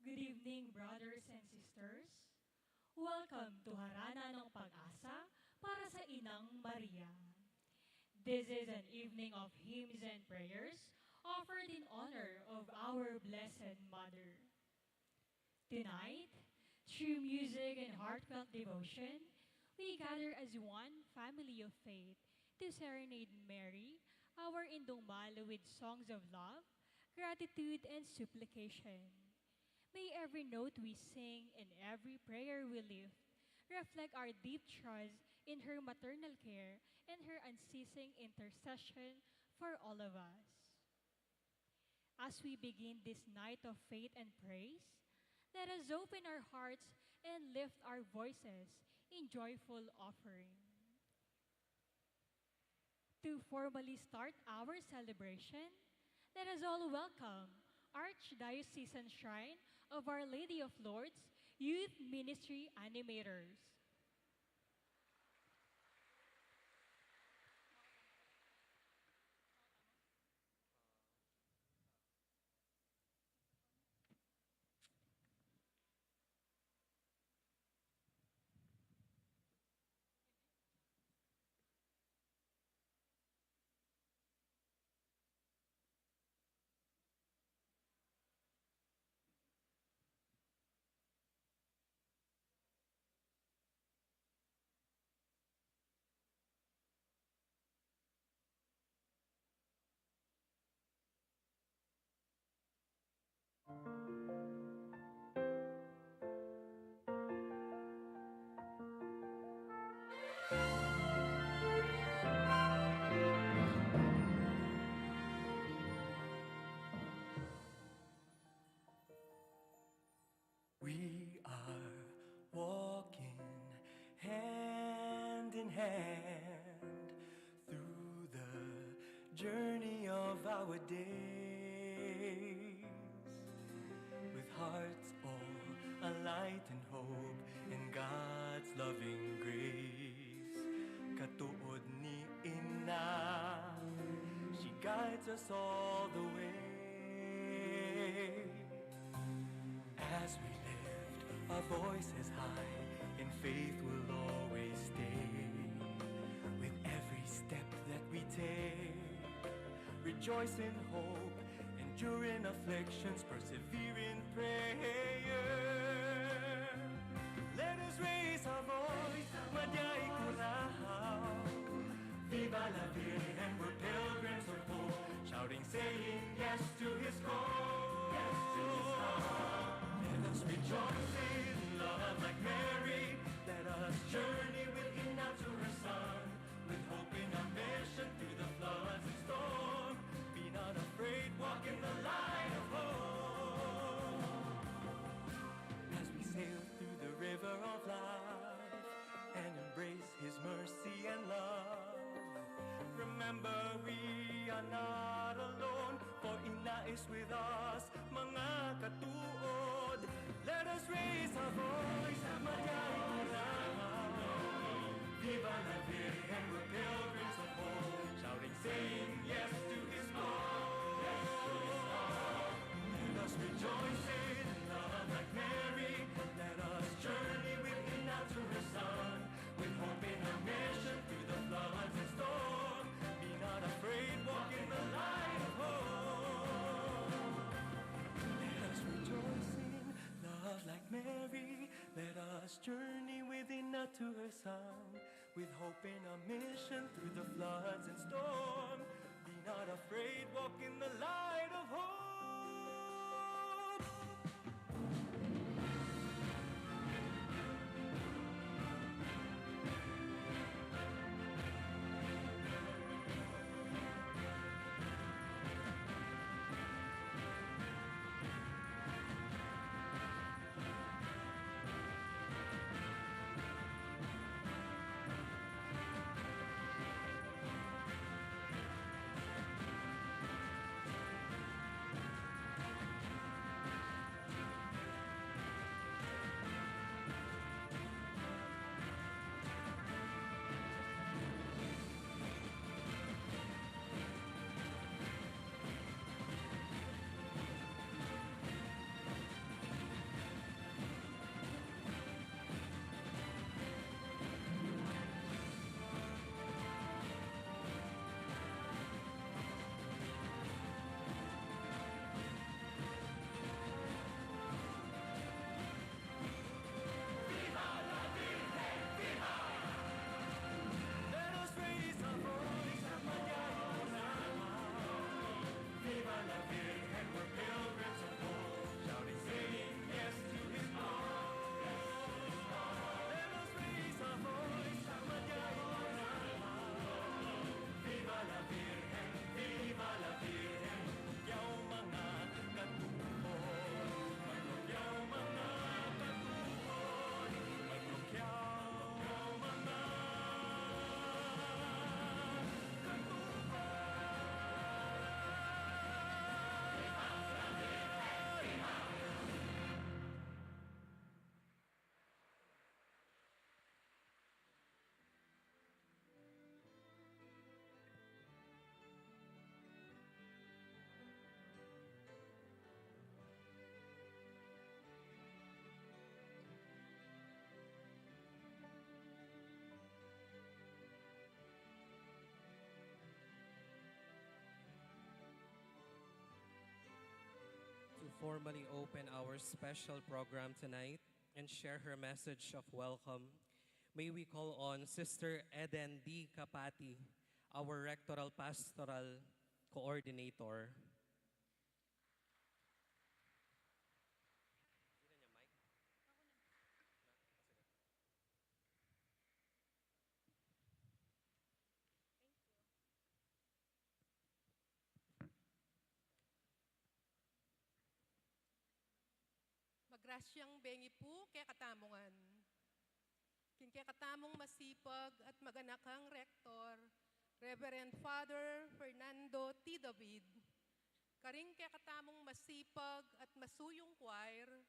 Good evening, brothers and sisters. Welcome to Harana ng Pagasa para sa Inang Maria. This is an evening of hymns and prayers offered in honor of our Blessed Mother. Tonight, through music and heartfelt devotion, we gather as one family of faith to serenade Mary, our Indomal, with songs of love, gratitude, and supplication. May every note we sing and every prayer we lift reflect our deep trust in her maternal care and her unceasing intercession for all of us. As we begin this night of faith and praise, let us open our hearts and lift our voices in joyful offering. To formally start our celebration, let us all welcome Archdiocesan Shrine of Our Lady of Lourdes Youth Ministry Animators. We are walking hand in hand through the journey of our days, with hearts all alight and hope in God's loving grace. Katuod ni Ina, guides us all the way. As we lift our voices high, in faith we'll always stay. With every step that we take, rejoice in hope, endure in afflictions, persevere in prayer. Let us raise our voice, Madyay Kurao. Viva la Virgen, we're pilgrims of hope, shouting, saying yes to His call. Yes to His call. Let us rejoice in love like Mary. Let us journey with Him now to her Son, with hope in our mission through the floods and storm. Be not afraid, walk in the light of hope. As we sail through the river of life and embrace His mercy and love, remember we are not alone, for Ina is with us, mga katuod. Let us raise our voice, Madyay Kurao. Viva la Virgen, we're pilgrims of hope, shouting, saying yes to His call. Yes to His call. Let us rejoice in love like Mary. Let us journey with Him now to her Son, with hope in our mission through the floods and storm. Be not afraid, walk in the light of hope. Let us rejoice in love like Mary. Let us journey with Ina to her Son, with hope in our mission through the floods and storm. Be not afraid, walk in the light of hope. To formally open our special program tonight and share her message of welcome, may we call on Sister Eden D. Kapati, our Rectoral Pastoral Coordinator. Magrasyang bengi po kay katamongan. Kin kay katamong masipag at maganakang rektor, Reverend Father Fernando T. David. Karing kay katamong masipag at masuyong choir,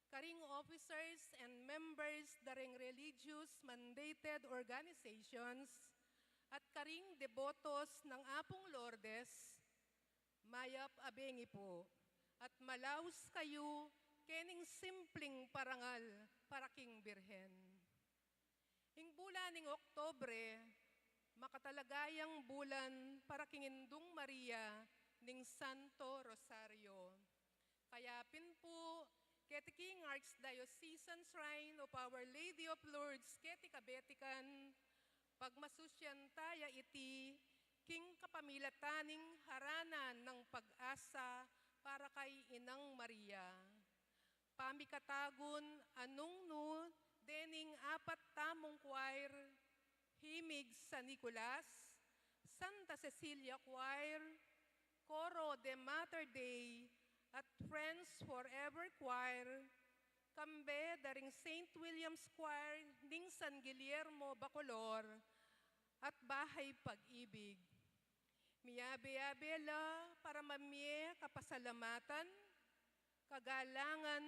karing officers and members daring religious mandated organizations, at karing debotos ng Apong Lourdes, mayap abengi po, at malaus kayo kening simpleng parangal para king birhen. Ing bulan ning Oktobre, makatalagayang bulan para king Inang Maria ning Santo Rosario. Kaya pin po, keti king Archdiocesan Shrine of Our Lady of Lourdes, keti kabetikan, pagmasusyan taya iti, king kapamilataning harana ng pag-asa para kay Inang Maria. Pamikatagun anong no, dening apat tamong choir, Himig San Nicolas, Santa Cecilia Choir, Coro de Mater Dei, at Friends Forever Choir, kambe daring St. William's Choir ning San Guillermo Bacolor, at Bahay Pag-ibig. Miyabe-yabela para mamye kapasalamatan, kagalangan,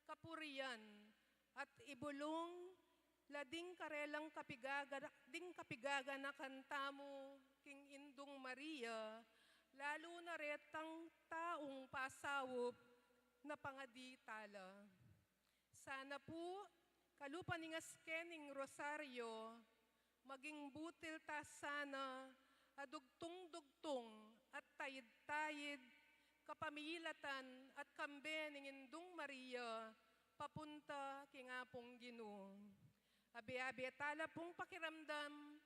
kapurian, at ibulong lading karelang kapigaga na kantamo king Inang Maria, lalo na retang taong pasawop na pangaditala. Sana po, kalupaningas kening Rosario, maging butil ta sana, adugtong-dugtong at tayid-tayid, kapamilatan at kambe ning Inang Maria, papunta king apong Ginoo. Abi-abi tala pong pakiramdam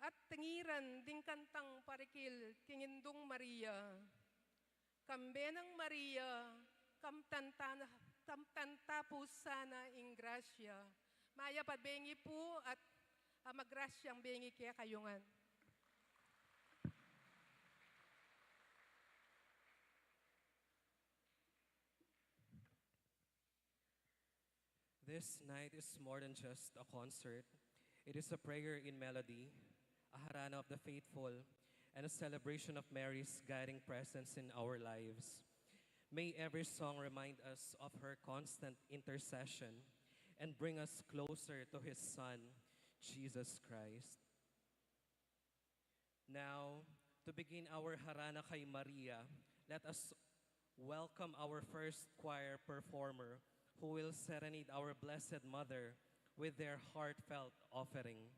at tingiran ding kantang parikil king Inang Maria. Kambe ng Maria, kamtanta po sana ing grasya. Maya padbengi po at magrasyang bengi kaya kayungan. This night is more than just a concert. It is a prayer in melody, a harana of the faithful, and a celebration of Mary's guiding presence in our lives. May every song remind us of her constant intercession and bring us closer to His Son, Jesus Christ. Now, to begin our harana kay Maria, let us welcome our first choir performer who will serenade our Blessed Mother with their heartfelt offering.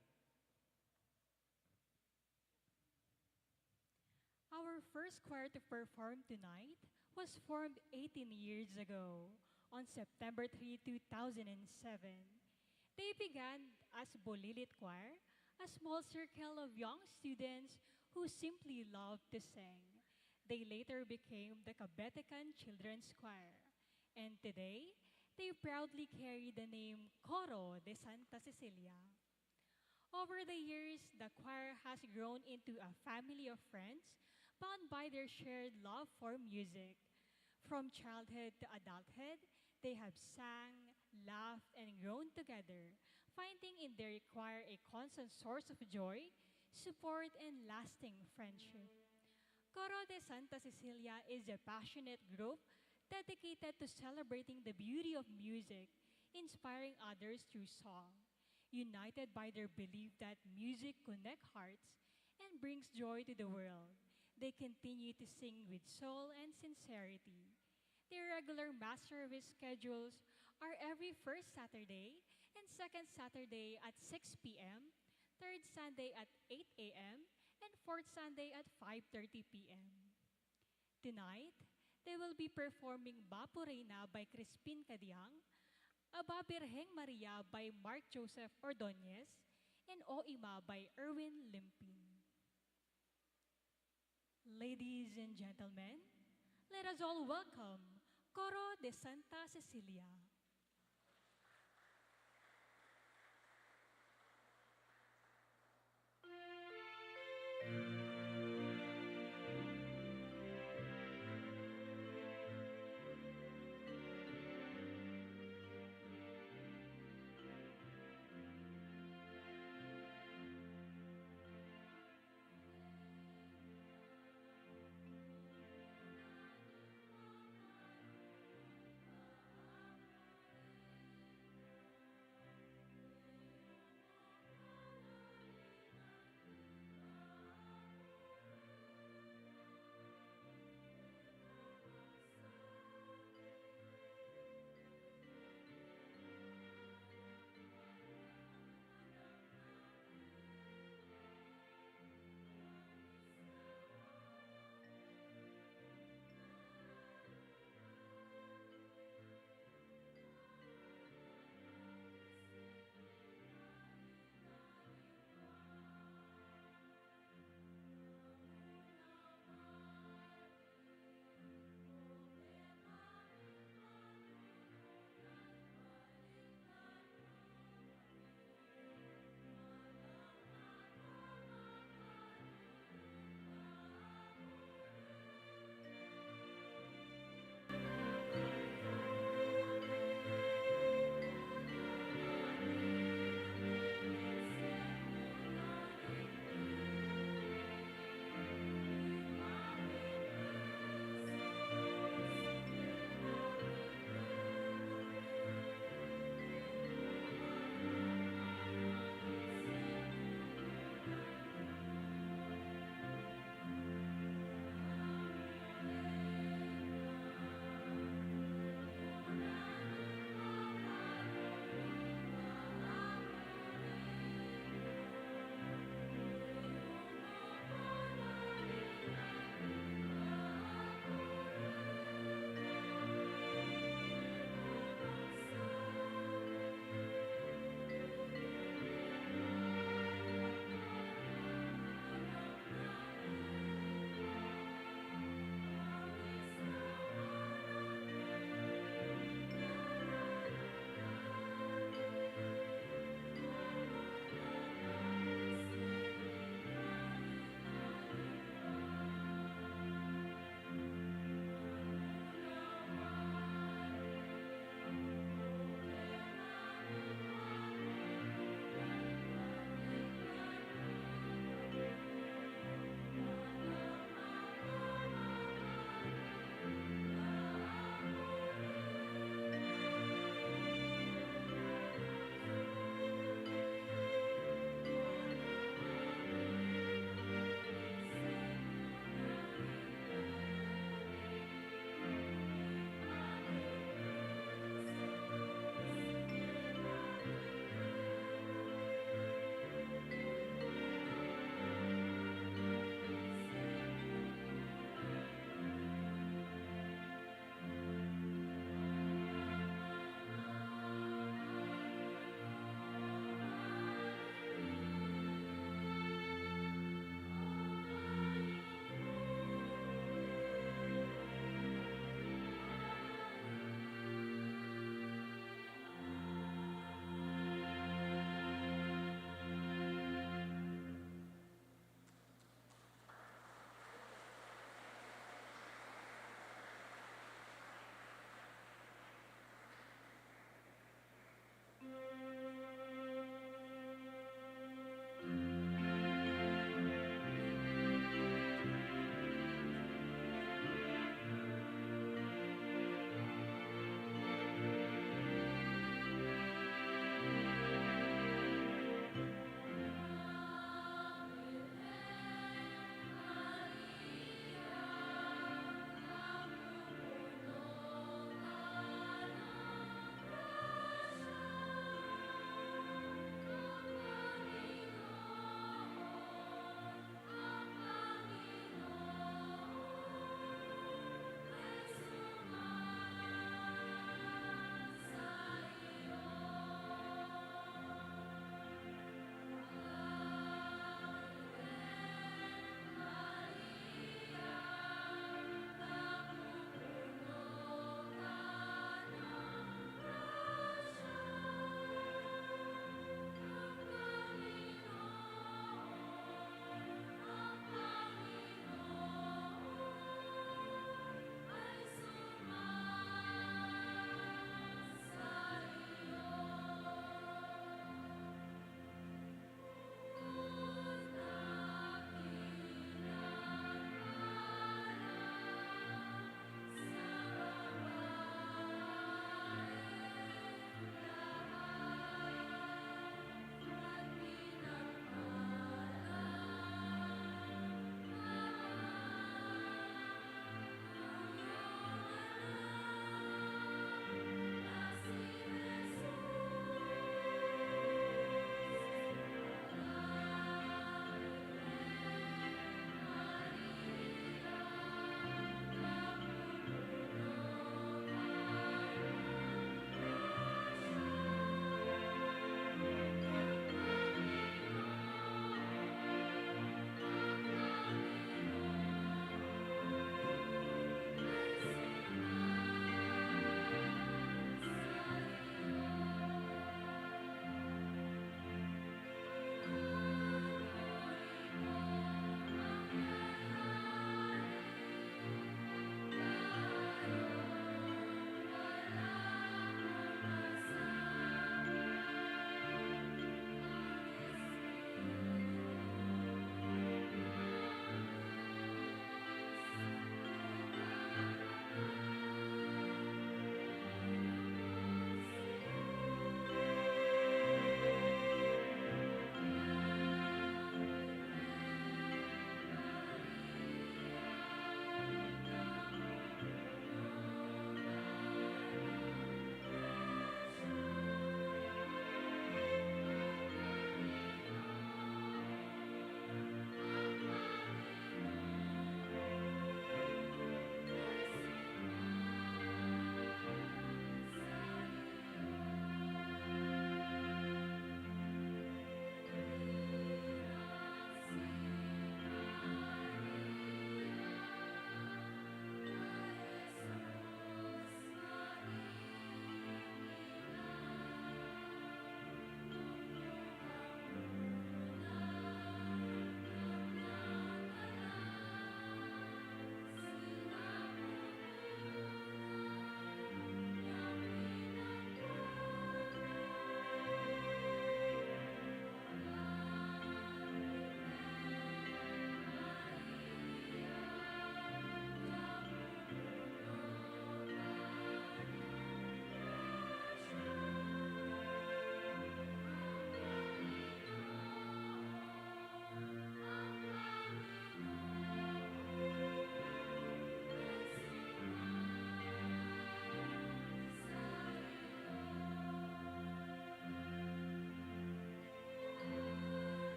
Our first choir to perform tonight was formed 18 years ago on September 3, 2007. They began as Bolilit Choir, a small circle of young students who simply loved to sing. They later became the Kabetikan Children's Choir, and today, they proudly carry the name Coro de Santa Cecilia. Over the years, the choir has grown into a family of friends bound by their shared love for music. From childhood to adulthood, they have sang, laughed, and grown together, finding in their choir a constant source of joy, support, and lasting friendship. Coro de Santa Cecilia is a passionate group dedicated to celebrating the beauty of music, inspiring others through song. United by their belief that music connects hearts and brings joy to the world, they continue to sing with soul and sincerity. Their regular mass service schedules are every first Saturday and second Saturday at 6 p.m., third Sunday at 8 a.m., and fourth Sunday at 5:30 p.m. Tonight, they will be performing Bapo Reina by Crispin Cadiang, Aba Birheng Maria by Mark Joseph Ordonez, and O Ima by Erwin Limpin. Ladies and gentlemen, let us all welcome Coro de Santa Cecilia.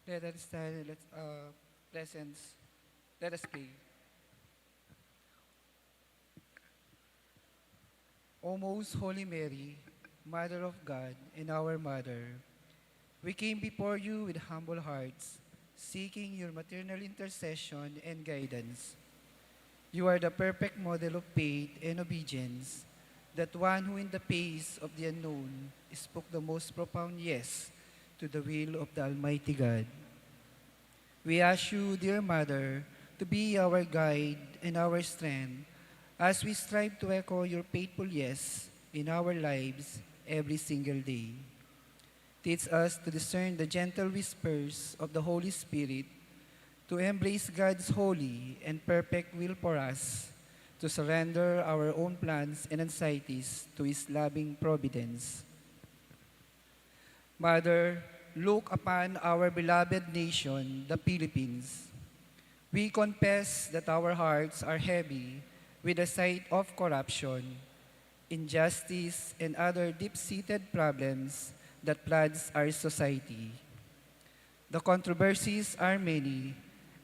Let us stand, presence. Let us pray. O most Holy Mary, Mother of God and our Mother, we came before you with humble hearts, seeking your maternal intercession and guidance. You are the perfect model of faith and obedience, that one who in the face of the unknown spoke the most profound yes to the will of the Almighty God. We ask you, dear Mother, to be our guide and our strength as we strive to echo your faithful yes in our lives every single day. Teach us to discern the gentle whispers of the Holy Spirit, to embrace God's holy and perfect will for us, to surrender our own plans and anxieties to His loving providence. Mother, look upon our beloved nation, the Philippines. We confess that our hearts are heavy with the sight of corruption, injustice, and other deep-seated problems that floods our society. The controversies are many,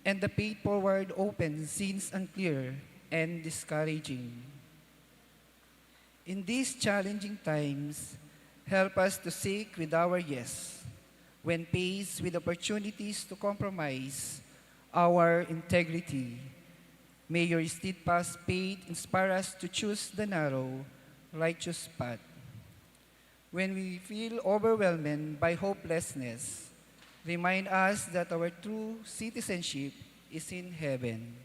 and the path forward open seems unclear and discouraging. In these challenging times, help us to seek with our yes, when faced with opportunities to compromise our integrity. May your steadfast faith inspire us to choose the narrow, righteous path. When we feel overwhelmed by hopelessness, remind us that our true citizenship is in heaven,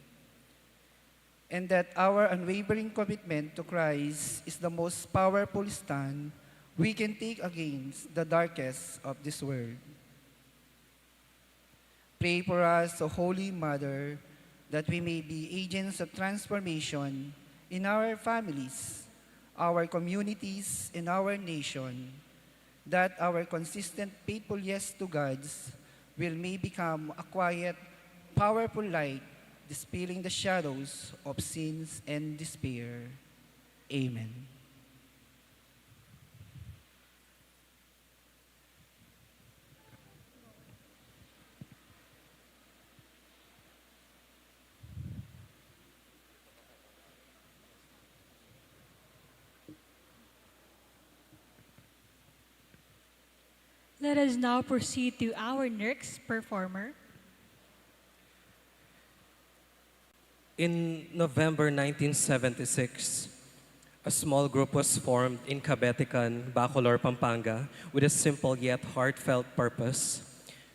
and that our unwavering commitment to Christ is the most powerful stand we can take against the darkest of this world. Pray for us, O Holy Mother, that we may be agents of transformation in our families, our communities, and our nation, that our consistent faithful yes to God's will may become a quiet, powerful light, dispelling the shadows of sins and despair. Amen. Let us now proceed to our next performer. In November 1976, a small group was formed in Cabetican, Bacolor, Pampanga, with a simple yet heartfelt purpose: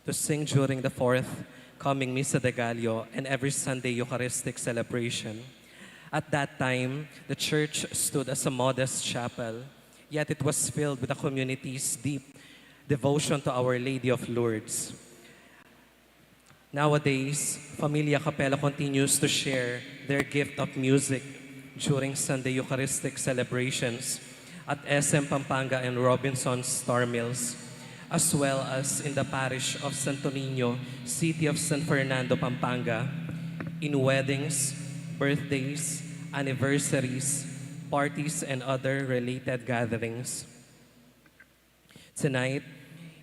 to sing during the fourth coming Misa de Gallo and every Sunday Eucharistic celebration. At that time, the church stood as a modest chapel, yet it was filled with the community's deep devotion to Our Lady of Lourdes. Nowadays, Familia Capella continues to share their gift of music during Sunday Eucharistic celebrations at SM Pampanga and Robinson's Star Mills, as well as in the parish of Santo Niño, city of San Fernando, Pampanga, in weddings, birthdays, anniversaries, parties, and other related gatherings. Tonight,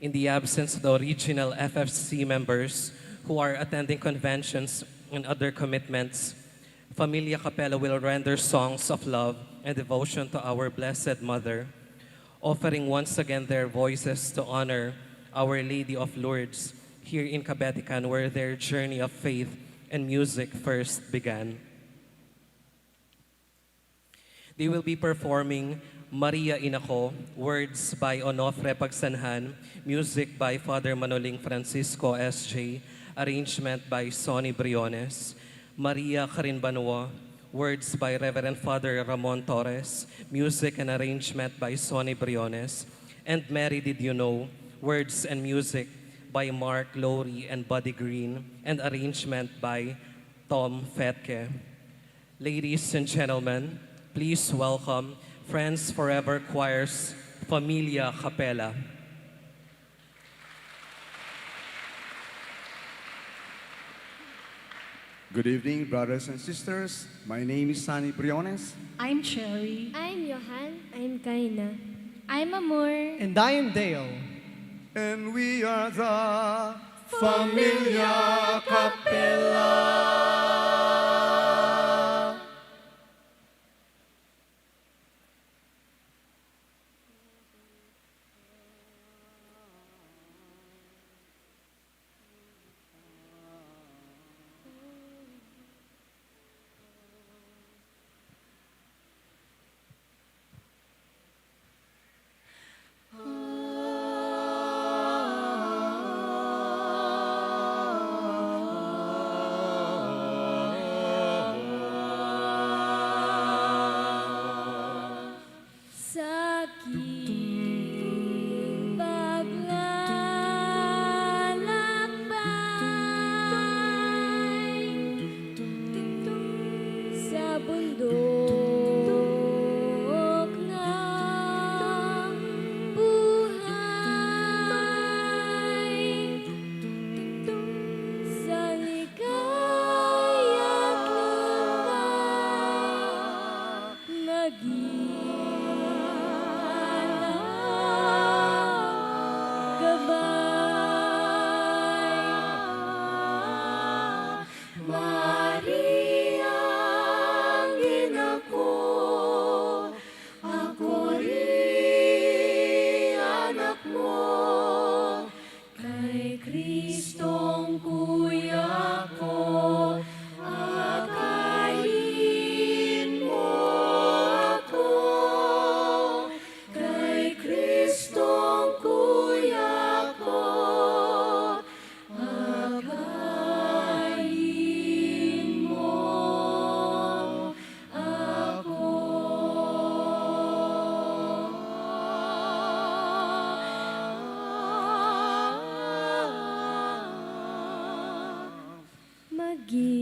in the absence of the original FFC members who are attending conventions and other commitments, Familia Capella will render songs of love and devotion to our Blessed Mother, offering once again their voices to honor Our Lady of Lourdes here in Cabetican, where their journey of faith and music first began. They will be performing Maria Inako, words by Onofre Pagsanhan, music by Father Manoling Francisco S.J., arrangement by Sonny Briones. Maria Carinbanua, words by Reverend Father Ramon Torres, music and arrangement by Sonny Briones. And Mary Did You Know, words and music by Mark Lowry and Buddy Green, and arrangement by Tom Fetke. Ladies and gentlemen, please welcome Friends Forever Choir's Familia Capella. Good evening, brothers and sisters. My name is Sonny Briones. I'm Cherry. I'm Johan. I'm Kaina. I'm Amor. And I am Dale. And we are the Familia Capella. Sa aking paglalakbay sa bundok ng buhay, sa likaya't lugar Maria, ang ina ko, ako rin anak mo, kay Kristong kuya ko, akayin mo ako, kay Kristong kuya ko, akayin mo ako.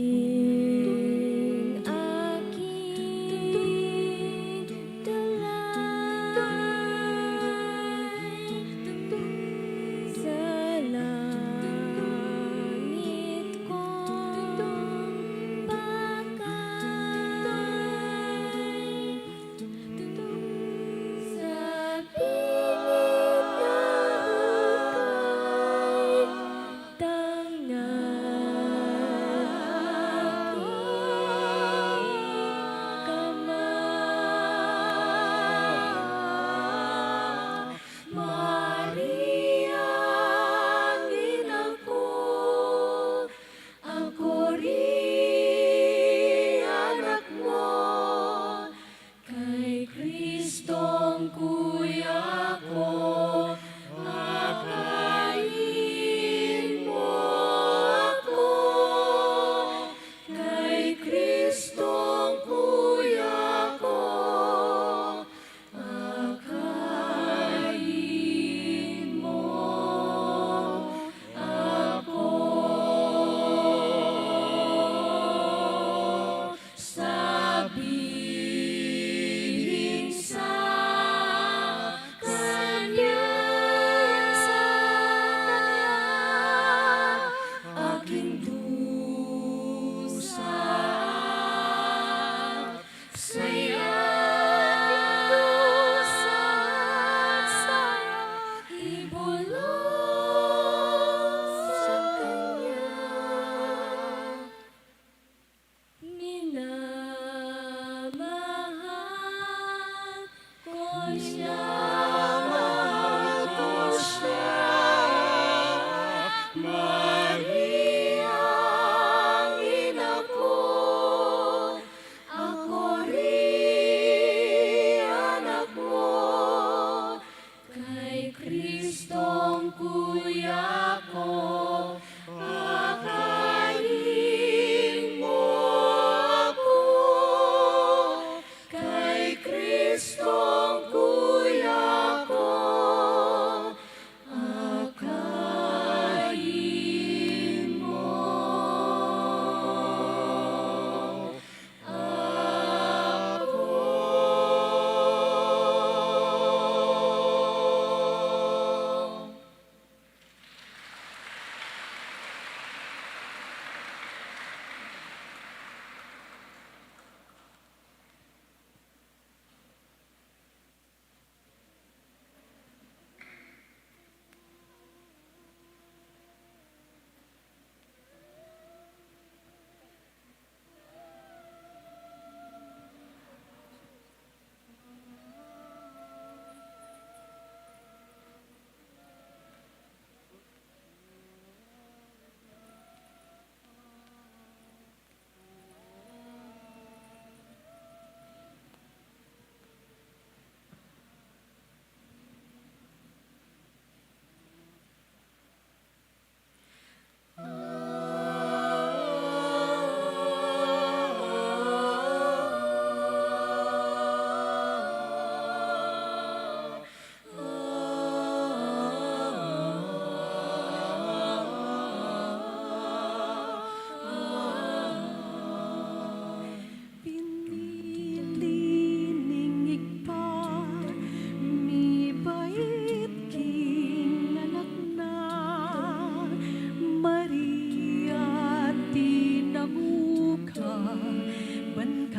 Maging aking dalay sa langit kong pakay, sa pilit na hukay, Maria, ang ina ko, ako rin anak mo, kay Kristong kuya ko, akayin mo ako, kay Kristong kuya ko, akayin mo ako. Sabihin sa kanya, aking dusa, saya, ibulong sa kanya. Minamahal ko siya, Maria, ang ina ko, ako rin anak mo, kay Kristong kuya ko, akayin mo ako, kay Kristong kuya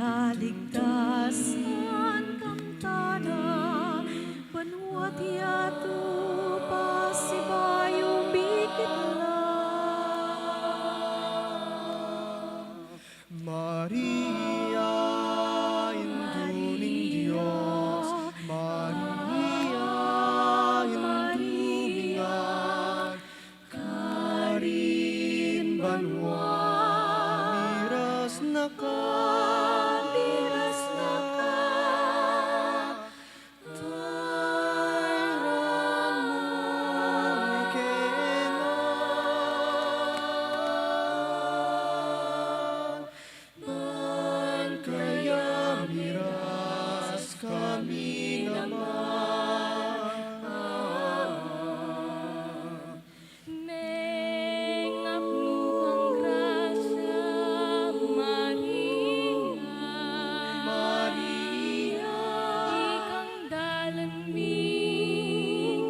kaligtasan kamtana banwat yatu pasibayong bikitla. Maria, induning Diyos, Maria, indumingan, karin banwa, miras na ka, miras na ka, tayramon kenga. Kaya miras kami naman. Mengapluhang grasya, Maria, Maria, ikang dalan mi,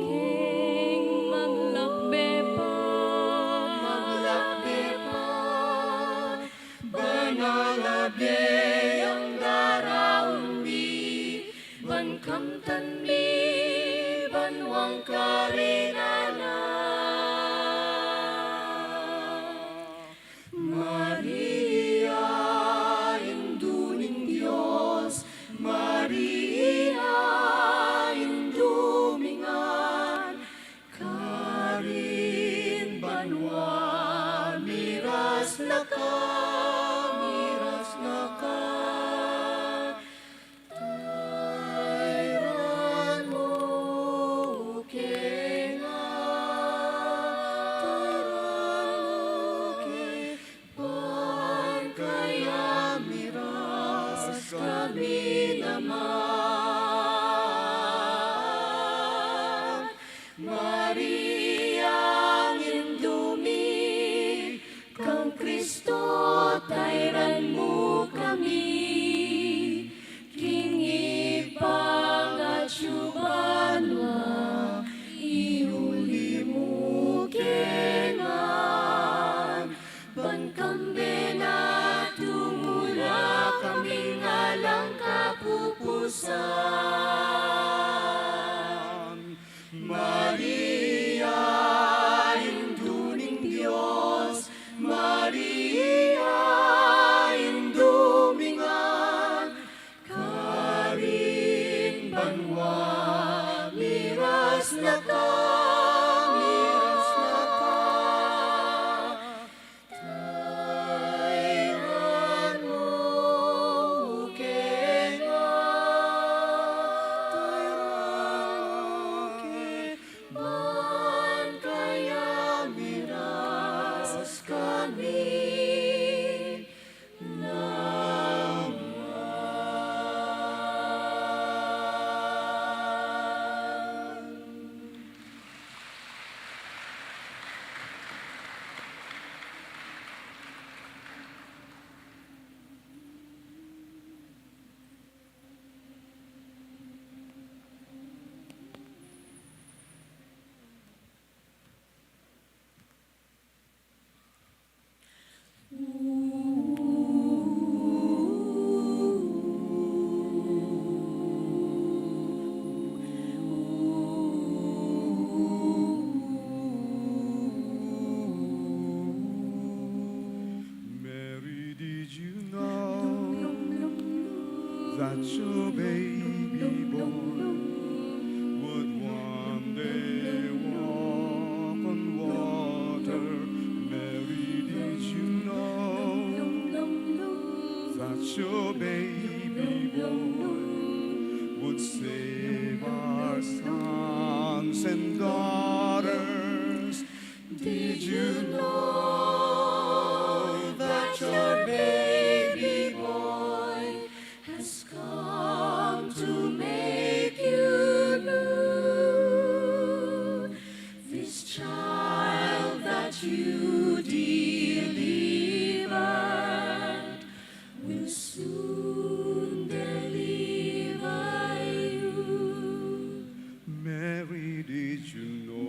keng maglakbe pa, maglakbe pa, banalabye ang daraon mi, bankamtan mi, banwang karinana. Maria, induning Diyos, Maria, indumingan, karin banwa, miras na ka, miras na ka, tayran mo kenga, tayran mo ban kaya miras kami naman. Maria, ang indumi, kang Kristo, tayran mo kami, kingipang at syubanwa, ihuli mo kengan, bankambe na tumula kami ngalang kapupusan. Maria, induning Diyos, Maria, indumingan, karin banwa, miras na ka, miras na ka, tayran mo kenga, tayran mo ban kaya miras kami naman. Mary, did you know that your baby boy would one day walk on water? Mary, did you know that your baby boy would save our sons and daughters? Did you know that your baby boy has come to make you new? This child that you delivered will soon deliver you. Mary, did you know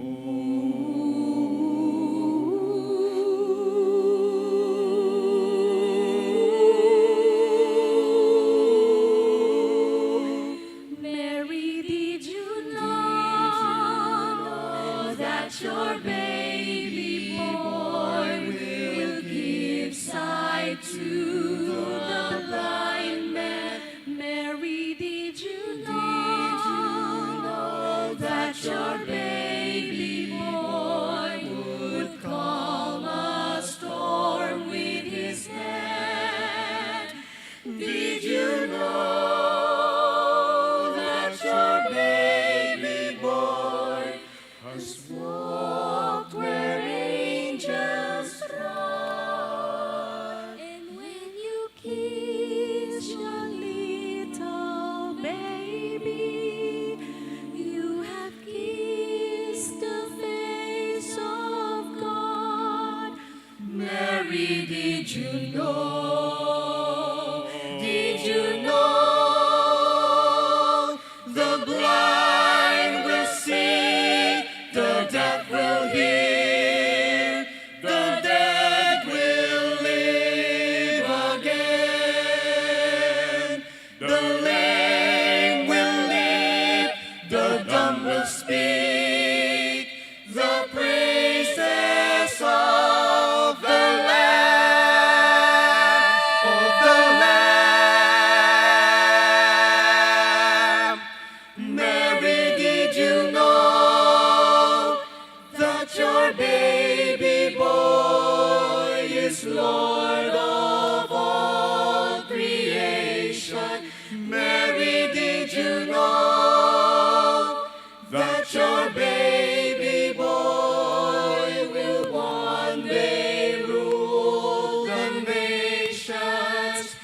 Mary, did you know that your baby boy will one day rule the nations?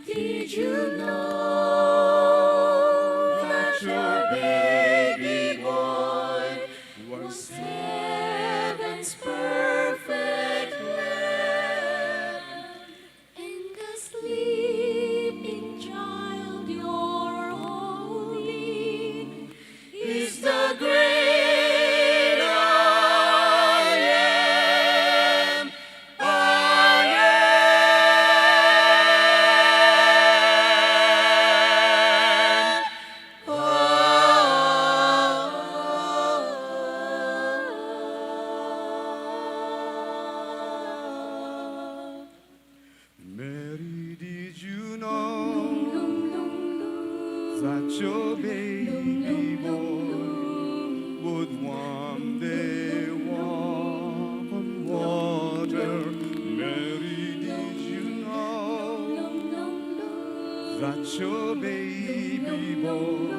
Did you know that your baby boy was heaven's perfect lamb? And the sleeping child you're holding Is the great I am. I am. Mary, did you know that your baby boy would one day walk on water? Mary, did you know that your baby boy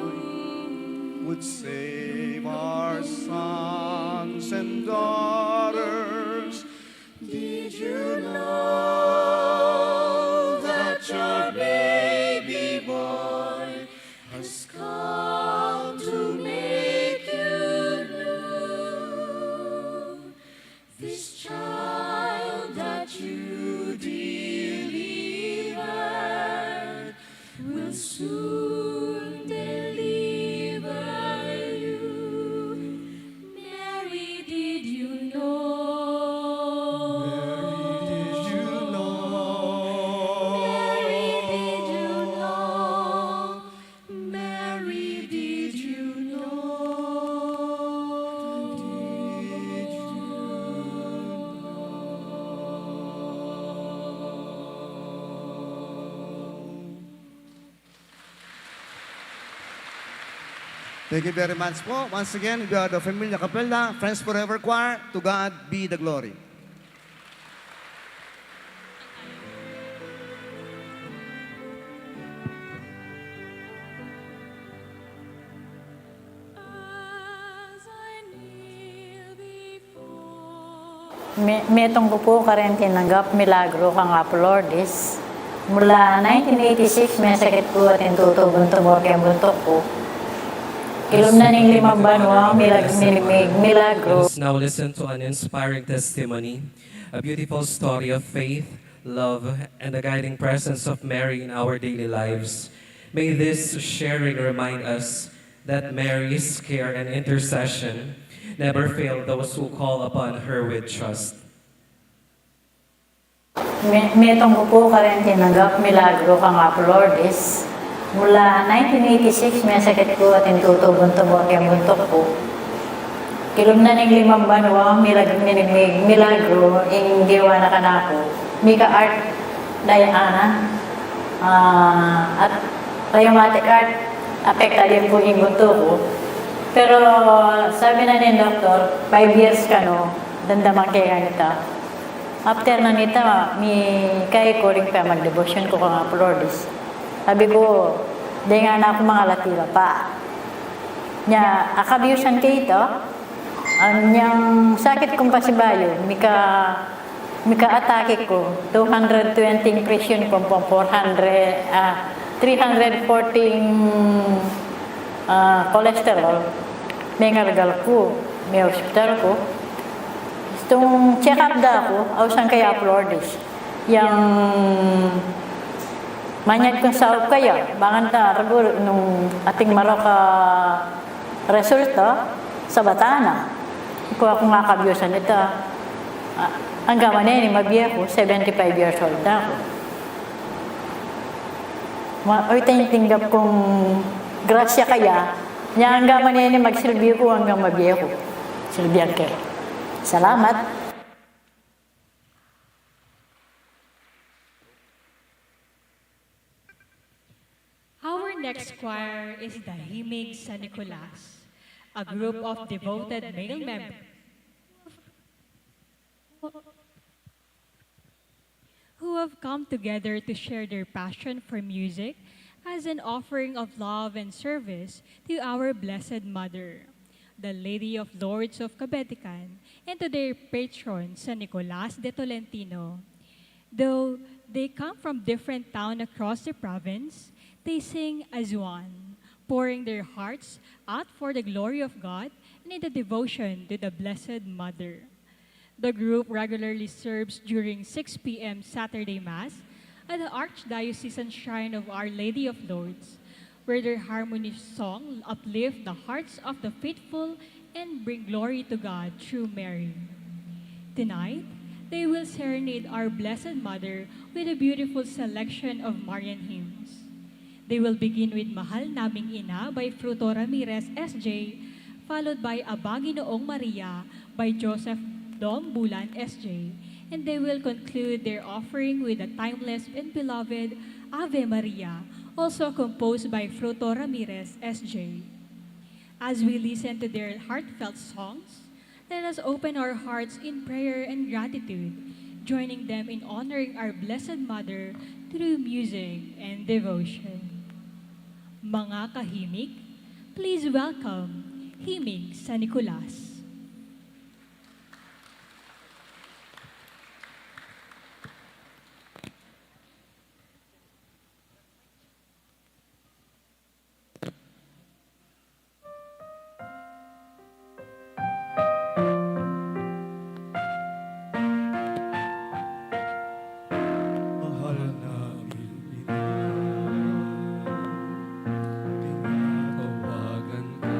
would save our sons and daughters? Did you know that your baby boy has come to make you new? This child that you delivered will soon deliver you. Mary, did you know? Did you know? Mary, did you know? Did you Thank you very much po. Once again, we are the Familia Capella, Friends Forever Choir. To God be the glory. As I kneel before Metong ko po karen tinanggap milagro kang Apo Lourdes. Mula 1986, may sakit po at intutubong tumor kaya buntok ko. Kilom na ning 5 banwa, milagro. Let's now listen to an inspiring testimony, a beautiful story of faith, love, and the guiding presence of Mary in our daily lives. May this sharing remind us that Mary's care and intercession never fail those who call upon her with trust. Metong ko po karen tinanggap milagro kang Apo Lourdes. Mula 1986, may sakit po at intutubong tumor kaya buntok ko. Kilom na ning 5 banwa, milagro, ing diwa na kanako. Mika Art, Diana, at rheumatic art, apekta din po yung bunto ko. Pero sabi na ni doktor, 5 years ka no, dandamang kaya ganita. After na nita, kay ko rin pa mag-devotion ko kang Apo Lourdes. Sabi ko, di nga na ako mga latila pa. Nya, akabyusan kayo ito, yung sakit kong pasibayo, mika atake ko, 220 impression ko po, 314 cholesterol, may ngargal ko, may hospital ko. Itong check-up da ako, awsang kaya Apo Lourdes, yung manyag kong saop kaya, bangan ta, ragur, nung ating maroka resulta sa Batana. Kung ako nga kabyusan ito, ang gama na yun, mabiya ko, 75 years old na ako. Oy, tinggap kong grasya kaya, niya ang gama na yun, magsilbi ko hanggang mabiya ko. Silbihan kayo. Salamat. Our next choir is the Himig San Nicolas, a group of devoted male members who have come together to share their passion for music as an offering of love and service to our Blessed Mother, the Lady of Lords of Cabetican, and to their patron, San Nicolas de Tolentino. Though they come from different towns across the province, they sing as one, pouring their hearts out for the glory of God and in the devotion to the Blessed Mother. The group regularly serves during 6 p.m. Saturday Mass at the Archdiocesan Shrine of Our Lady of Lourdes, where their harmonious song uplift the hearts of the faithful and bring glory to God through Mary. Tonight, they will serenade our Blessed Mother with a beautiful selection of Marian hymns. They will begin with Mahal Naming Ina by Fruto Ramirez S.J., followed by Abagi Noong Maria by Joseph Dom Bulan S.J., and they will conclude their offering with the timeless and beloved Ave Maria, also composed by Fruto Ramirez S.J. As we listen to their heartfelt songs, let us open our hearts in prayer and gratitude, joining them in honoring our Blessed Mother through music and devotion. Mga kahimik, please welcome Himig San Nicolas. Mahal naming ina, tinatawagan ka.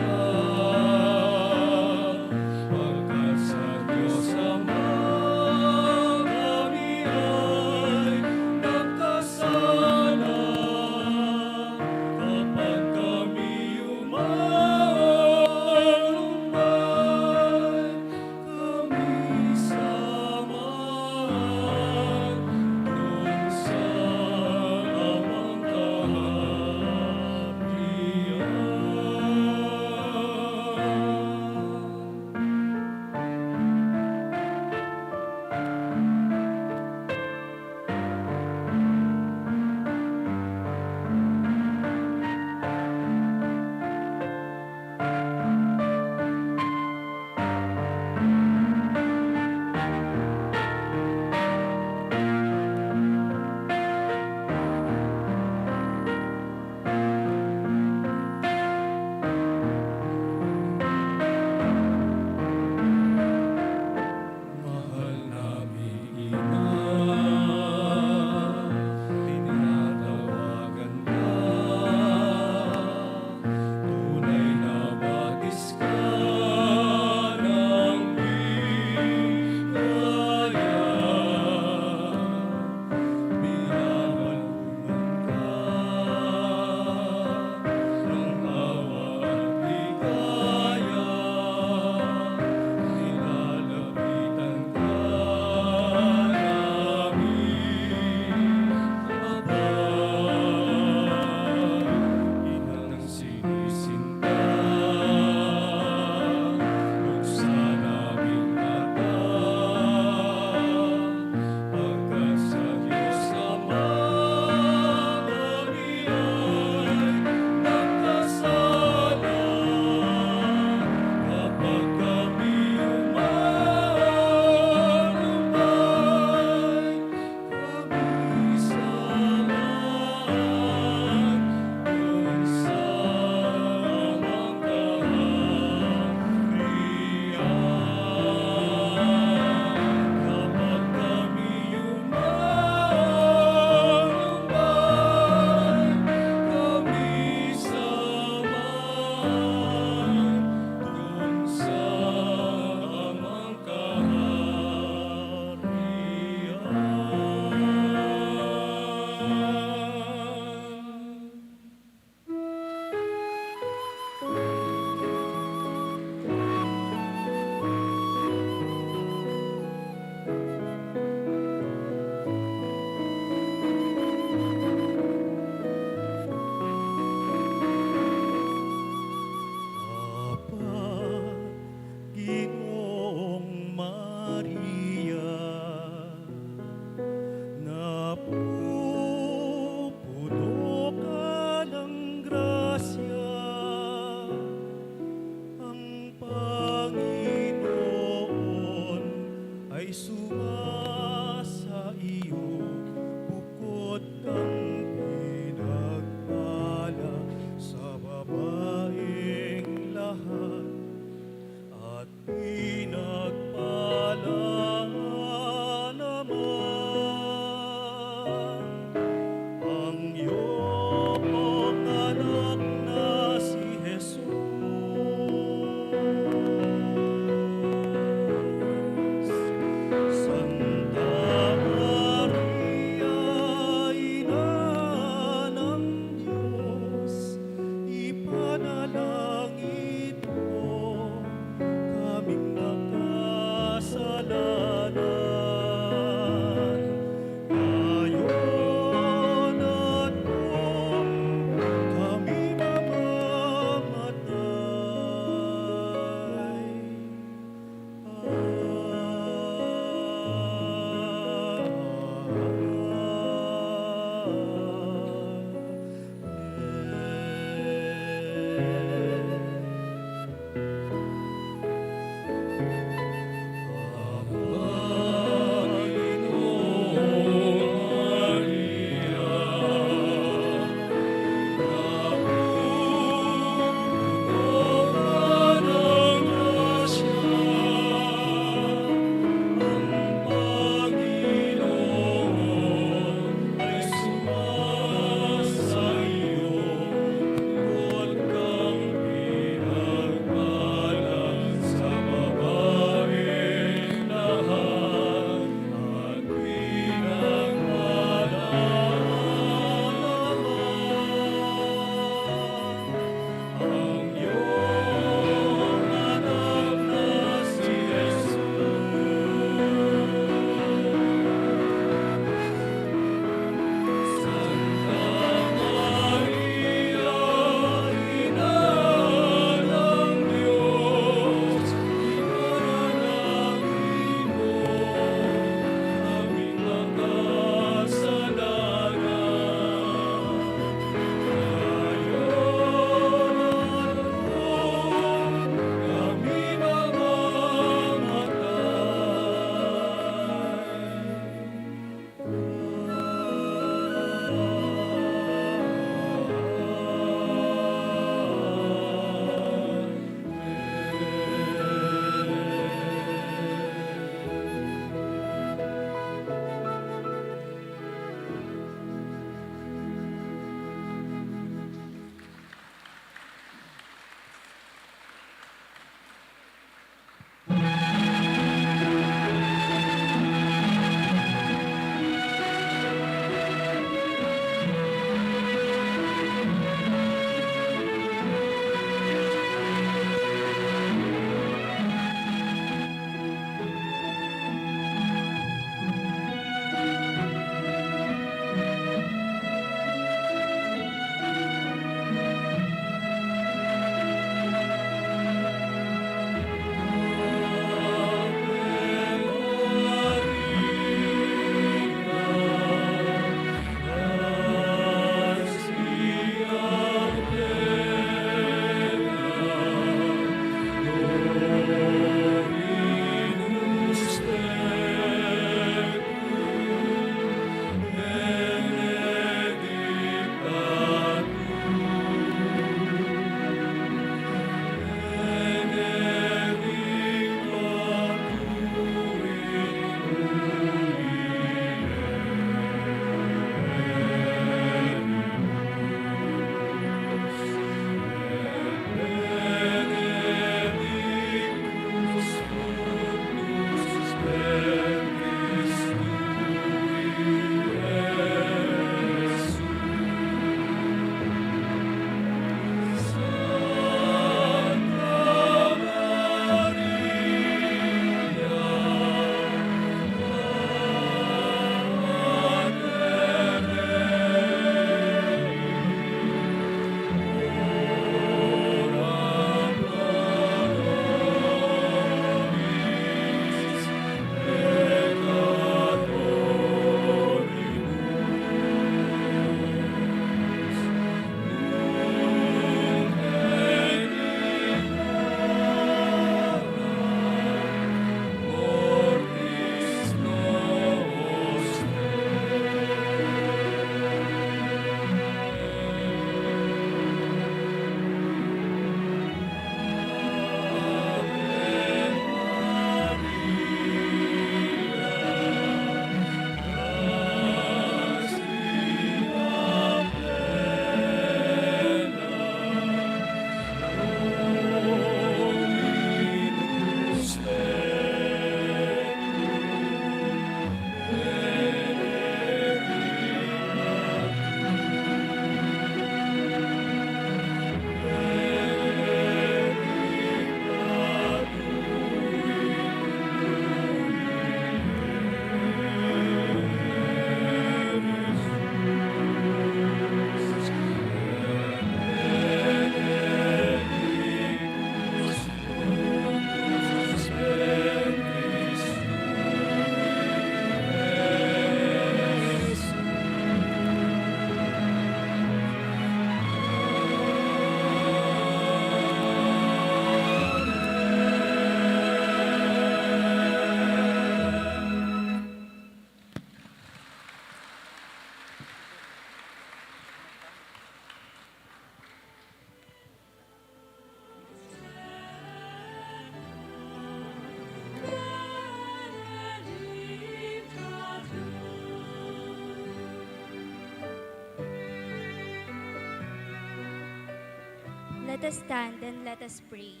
Let us stand and let us pray.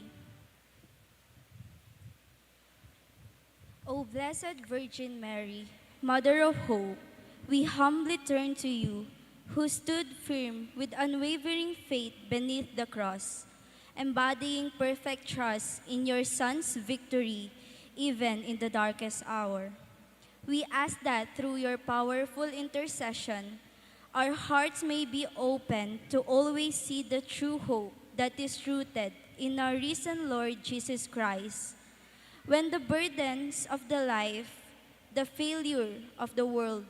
O Blessed Virgin Mary, Mother of Hope, we humbly turn to you, who stood firm with unwavering faith beneath the cross, embodying perfect trust in your Son's victory, even in the darkest hour. We ask that through your powerful intercession, our hearts may be open to always see the true hope that is rooted in our risen Lord Jesus Christ. When the burdens of the life, the failure of the world,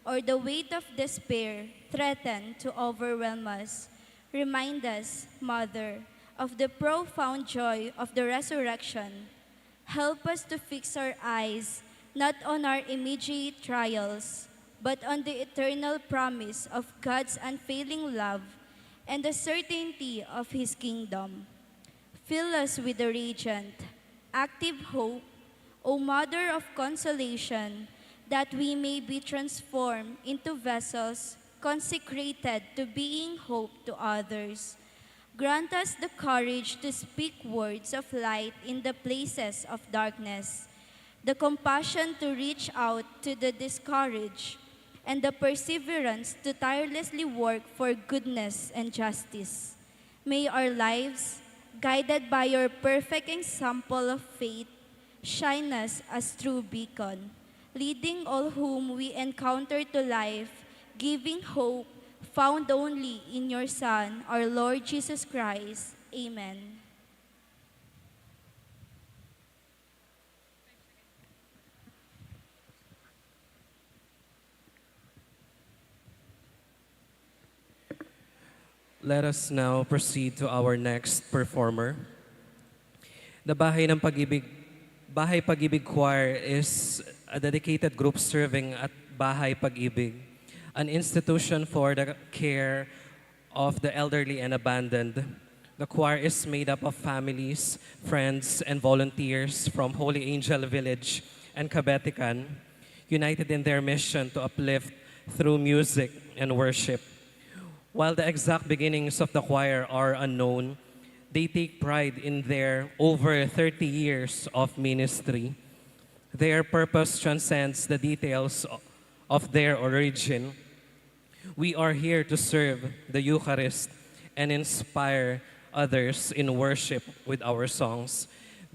or the weight of despair threaten to overwhelm us, remind us, Mother, of the profound joy of the resurrection. Help us to fix our eyes not on our immediate trials, but on the eternal promise of God's unfailing love and the certainty of His kingdom. Fill us with the radiant, active hope, O Mother of consolation, that we may be transformed into vessels consecrated to being hope to others. Grant us the courage to speak words of light in the places of darkness, the compassion to reach out to the discouraged, and the perseverance to tirelessly work for goodness and justice. May our lives, guided by your perfect example of faith, shine us as true beacon, leading all whom we encounter to life, giving hope found only in your Son, our Lord Jesus Christ. Amen. Let us now proceed to our next performer. The Bahay Pag-ibig Choir is a dedicated group serving at Bahay Pag-ibig, an institution for the care of the elderly and abandoned. The choir is made up of families, friends, and volunteers from Holy Angel Village and Kabetikan, united in their mission to uplift through music and worship. While the exact beginnings of the choir are unknown, they take pride in their over 30 years of ministry. Their purpose transcends the details of their origin. We are here to serve the Eucharist and inspire others in worship with our songs.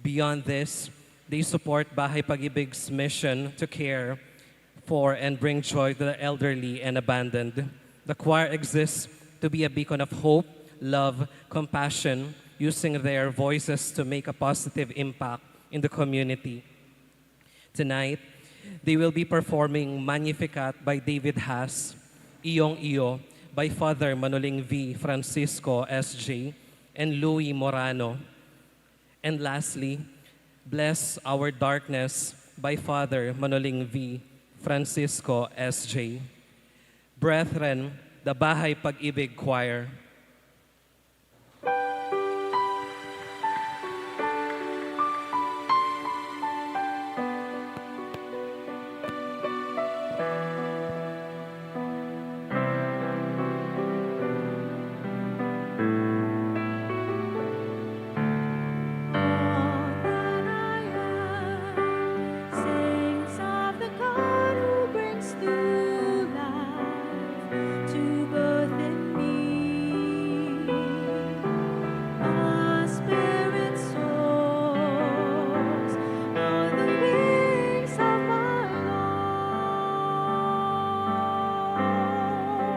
Beyond this, they support Bahay Pag-ibig's mission to care for and bring joy to the elderly and abandoned. The choir exists to be a beacon of hope, love, compassion, using their voices to make a positive impact in the community. Tonight, they will be performing Magnificat by David Haas, Iyong Iyo by Father Manoling V. Francisco S.J. and Louis Morano. And lastly, Bless Our Darkness by Father Manoling V. Francisco S.J. Brethren, the Bahay Pag-ibig Choir.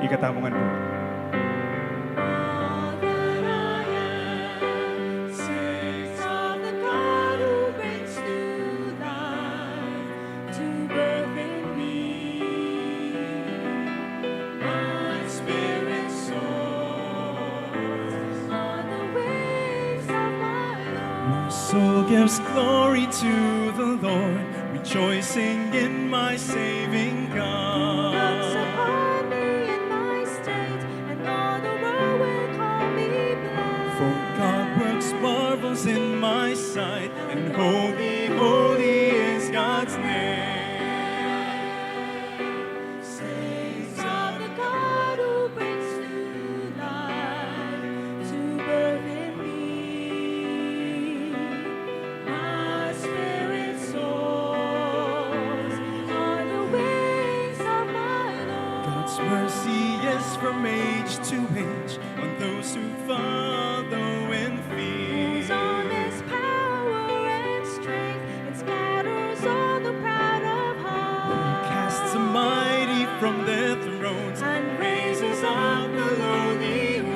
Ikatamungan po. Soul gives glory to the Lord, rejoicing in my saving God. Looks upon me in my state, and all the world will call me blessed. For God works marvels in my sight, and holy, holy is God's name. Saints of the God who brings new life to birth in me. to wage on those who follow in Whose fear. arm is power and strength, and scatters all the proud of heart. Casts the mighty from their thrones And raises up the lowly ones.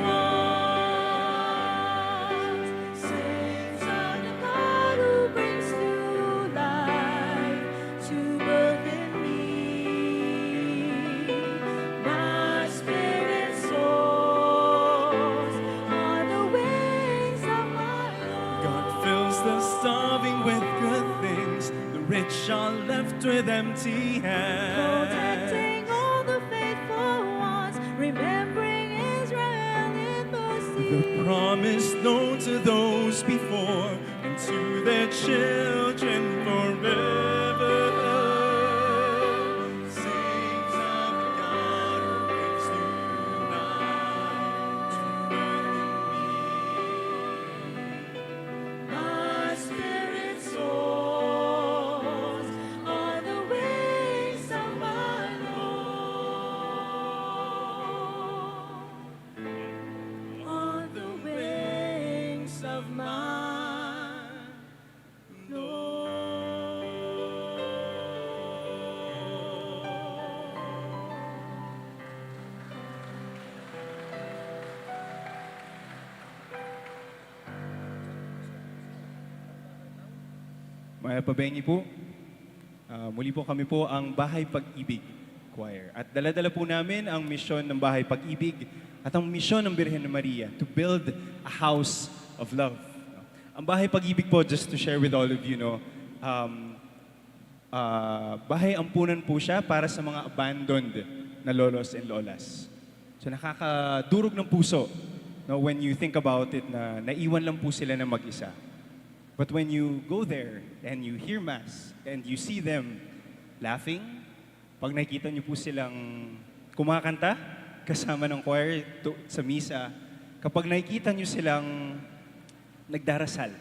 Sings of the God who brings new life to birth in me. My spirit soars on the wings of my Lord. God fills the starving with good things, the rich are left with empty hands. Protecting all the faithful ones, remembering Israel in mercy. The promise known to those before and to their children forever. Sings of the God who brings new life to birth in me. My spirit soars on the wings of my Lord. On the wings of my Maya Pabengi po. Muli po kami po ang Bahay Pag-ibig Choir. At dala-dala po namin ang misyon ng Bahay Pag-ibig at ang misyon ng Birhen Maria to build a house of love. Ang Bahay Pag-ibig po, just to share with all of you, bahay ampunan po siya para sa mga abandoned na lolos and lolas. So nakakadurog ng puso when you think about it na naiwan lang po sila na mag-isa. But when you go there and you hear Mass and you see them laughing, pag nakikita niyo po silang kumakanta kasama ng choir sa misa, kapag nakikita niyo silang nagdarasal,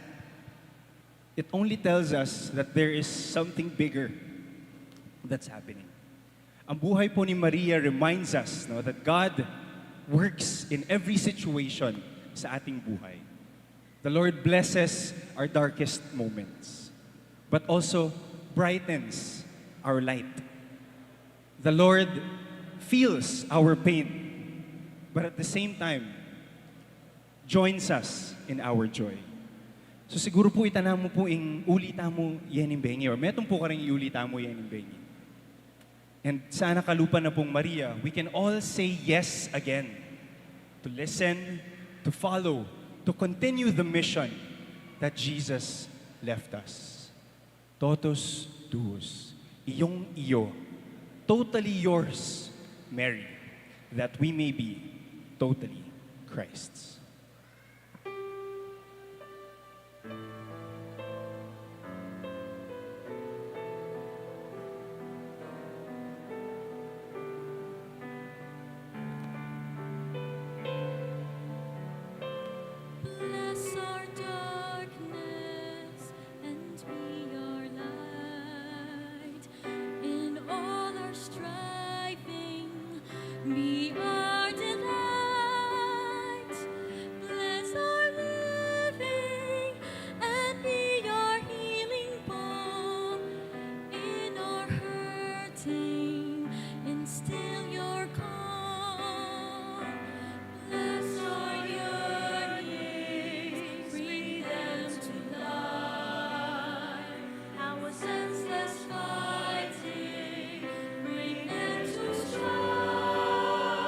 it only tells us that there is something bigger that's happening. Ang buhay po ni Maria reminds us that God works in every situation sa ating buhay. The Lord blesses our darkest moments, but also brightens our light. The Lord feels our pain, but at the same time, joins us in our joy. So siguro po itanam mo po ing ulita mo yenimbengi, or metong po ka rin iulita mo yenimbengi. And sa nakalupa na pong Maria, we can all say yes again, to listen, to follow, to continue the mission that Jesus left us. Totus tuus, iyong iyo, totally yours, Mary, that we may be totally Christ's. Bless our darkness and be our light. In all our striving, be our delight. Bless our living and be our healing balm. In our hurting, instill your calm. Bless our yearnings, bring them to life. Our senseless fighting, bring them to strife.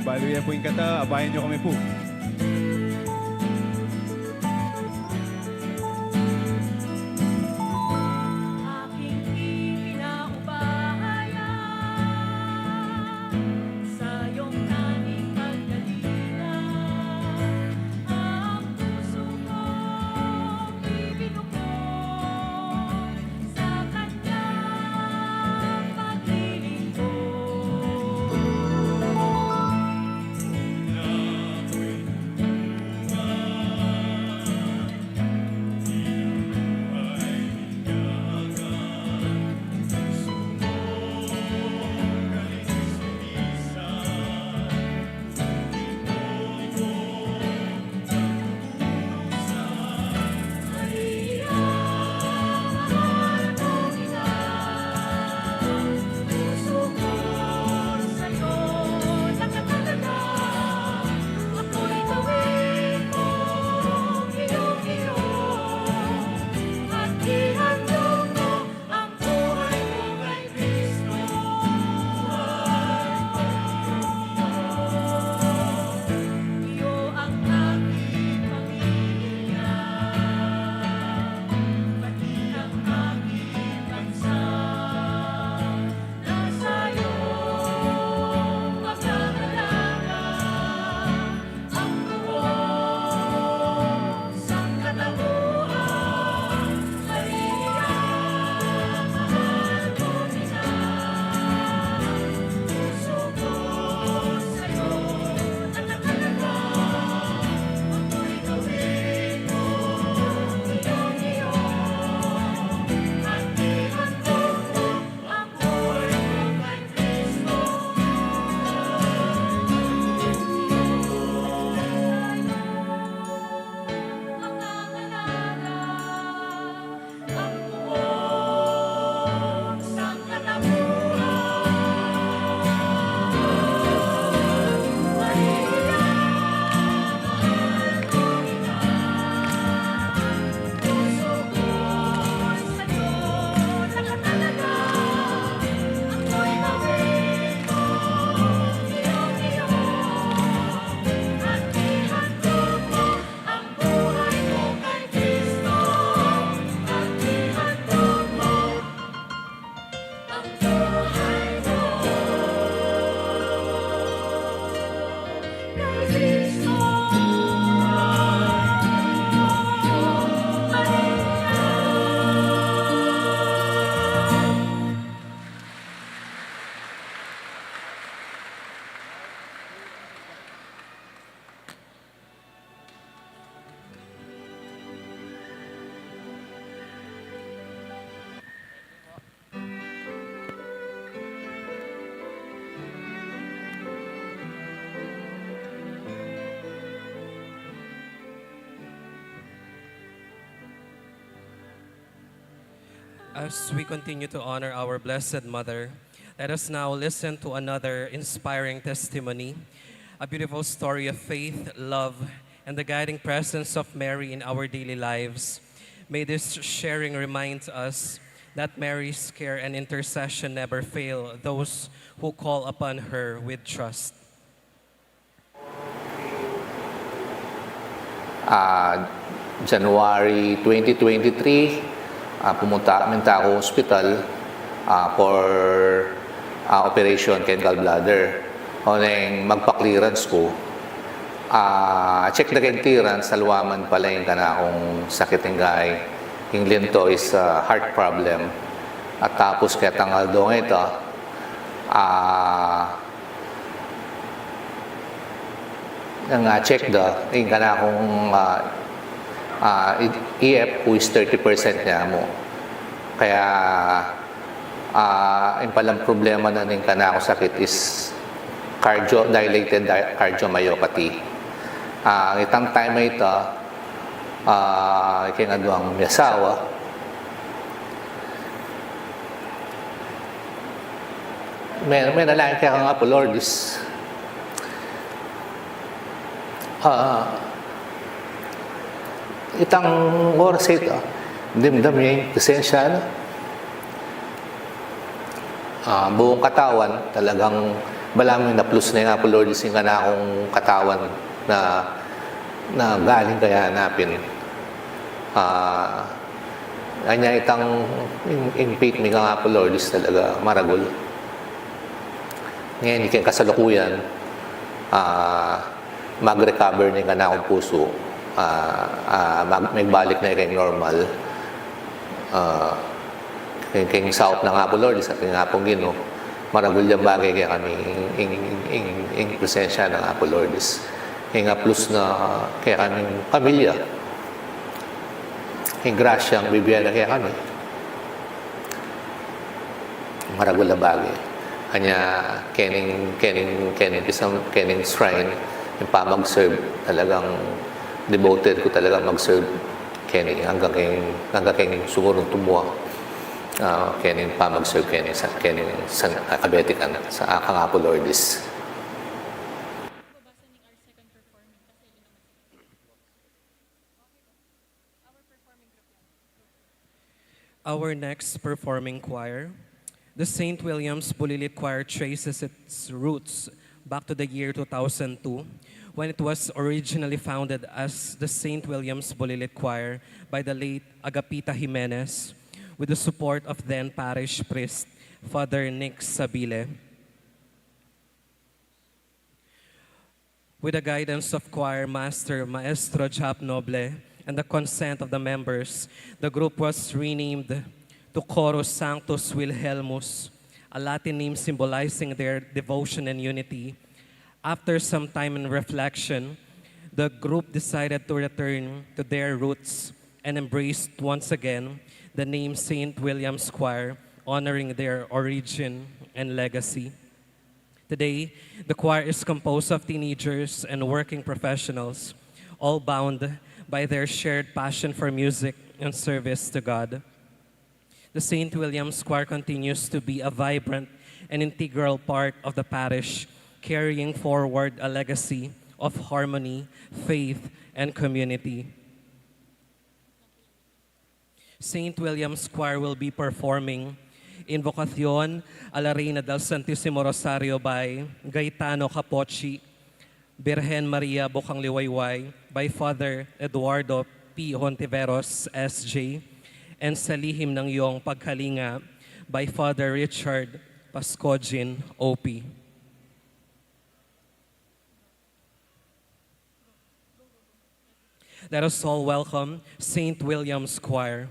Baluya po yung kata, abayan nyo kami po. Aking ipinaubahayan sa iyong tanging pagkalinga. Ang puso kong ibinukod sa kanyang As we continue to honor our Blessed Mother, let us now listen to another inspiring testimony, a beautiful story of faith, love, and the guiding presence of Mary in our daily lives. May this sharing remind us that Mary's care and intercession never fail those who call upon her with trust. January 2023, pumunta ako hospital for operation kay gallbladder. Nang magpa-clearance ko, check na kay clearance, salwaman pala yung kanakong sakit ng gay. Yung linto is heart problem. At tapos kaya tangal doon ito, check yung kanakong EF who is 30% niya mo. Kaya yung palang problema na ng kanakong sakit is dilated cardiomyopathy. Itang time na ito, ikinagawa may asawa. May nalaking kaya nga po, Lord, is itang oras ito, dimdam yung presensya, buong katawan talagang balamin na plus na yung Apo Lourdes yung kana akong katawan na galing kaya hanapin. Anya itang impate mi nga Apo Lourdes talaga maragol. Ngayon, ikang kasalukuyan, mag-recover ni kana akong puso, magbalik na ikang normal. Kaya saot na nga Apo Lourdes at nga pong Ginoo, maragol yung bagay kaya kami in presensya ng Apo Lourdes. Kaya nga plus na kaya kaming pamilya. Kaya grasya ang bibigyan na kaya kami. Maragol na bagay. Kanya kening shrine, yung pa mag-serve, talagang devoted ko talaga mag-serve kening hanggang kayong sumurong tumuwa. Kening pa mag-serve kening sa kabetikan sa akang Apo Lourdes. Our next performing choir, the St. William's Bulilit Choir, traces its roots back to the year 2002, when it was originally founded as the St. William's Bulilit Choir by the late Agapita Jimenez, with the support of then parish priest, Father Nick Sabile. With the guidance of choir master Maestro Jap Noble and the consent of the members, the group was renamed to Chorus Sanctus Wilhelmus, a Latin name symbolizing their devotion and unity. After some time in reflection, the group decided to return to their roots and embraced once again the name St. William's Choir, honoring their origin and legacy. Today, the choir is composed of teenagers and working professionals, all bound by their shared passion for music and service to God. The St. William's Choir continues to be a vibrant and integral part of the parish, carrying forward a legacy of harmony, faith, and community. St. William's Choir will be performing Invocación a la Reina del Santísimo Rosario by Gaetano Capocci, Birhen Maria Bukang Liwayway by Father Eduardo P. Hontiveros, S.J., and Sa Lihim ng Iyong Pagkalinga by Father Richard Pascogin, O.P. Let us all welcome St. William's Choir.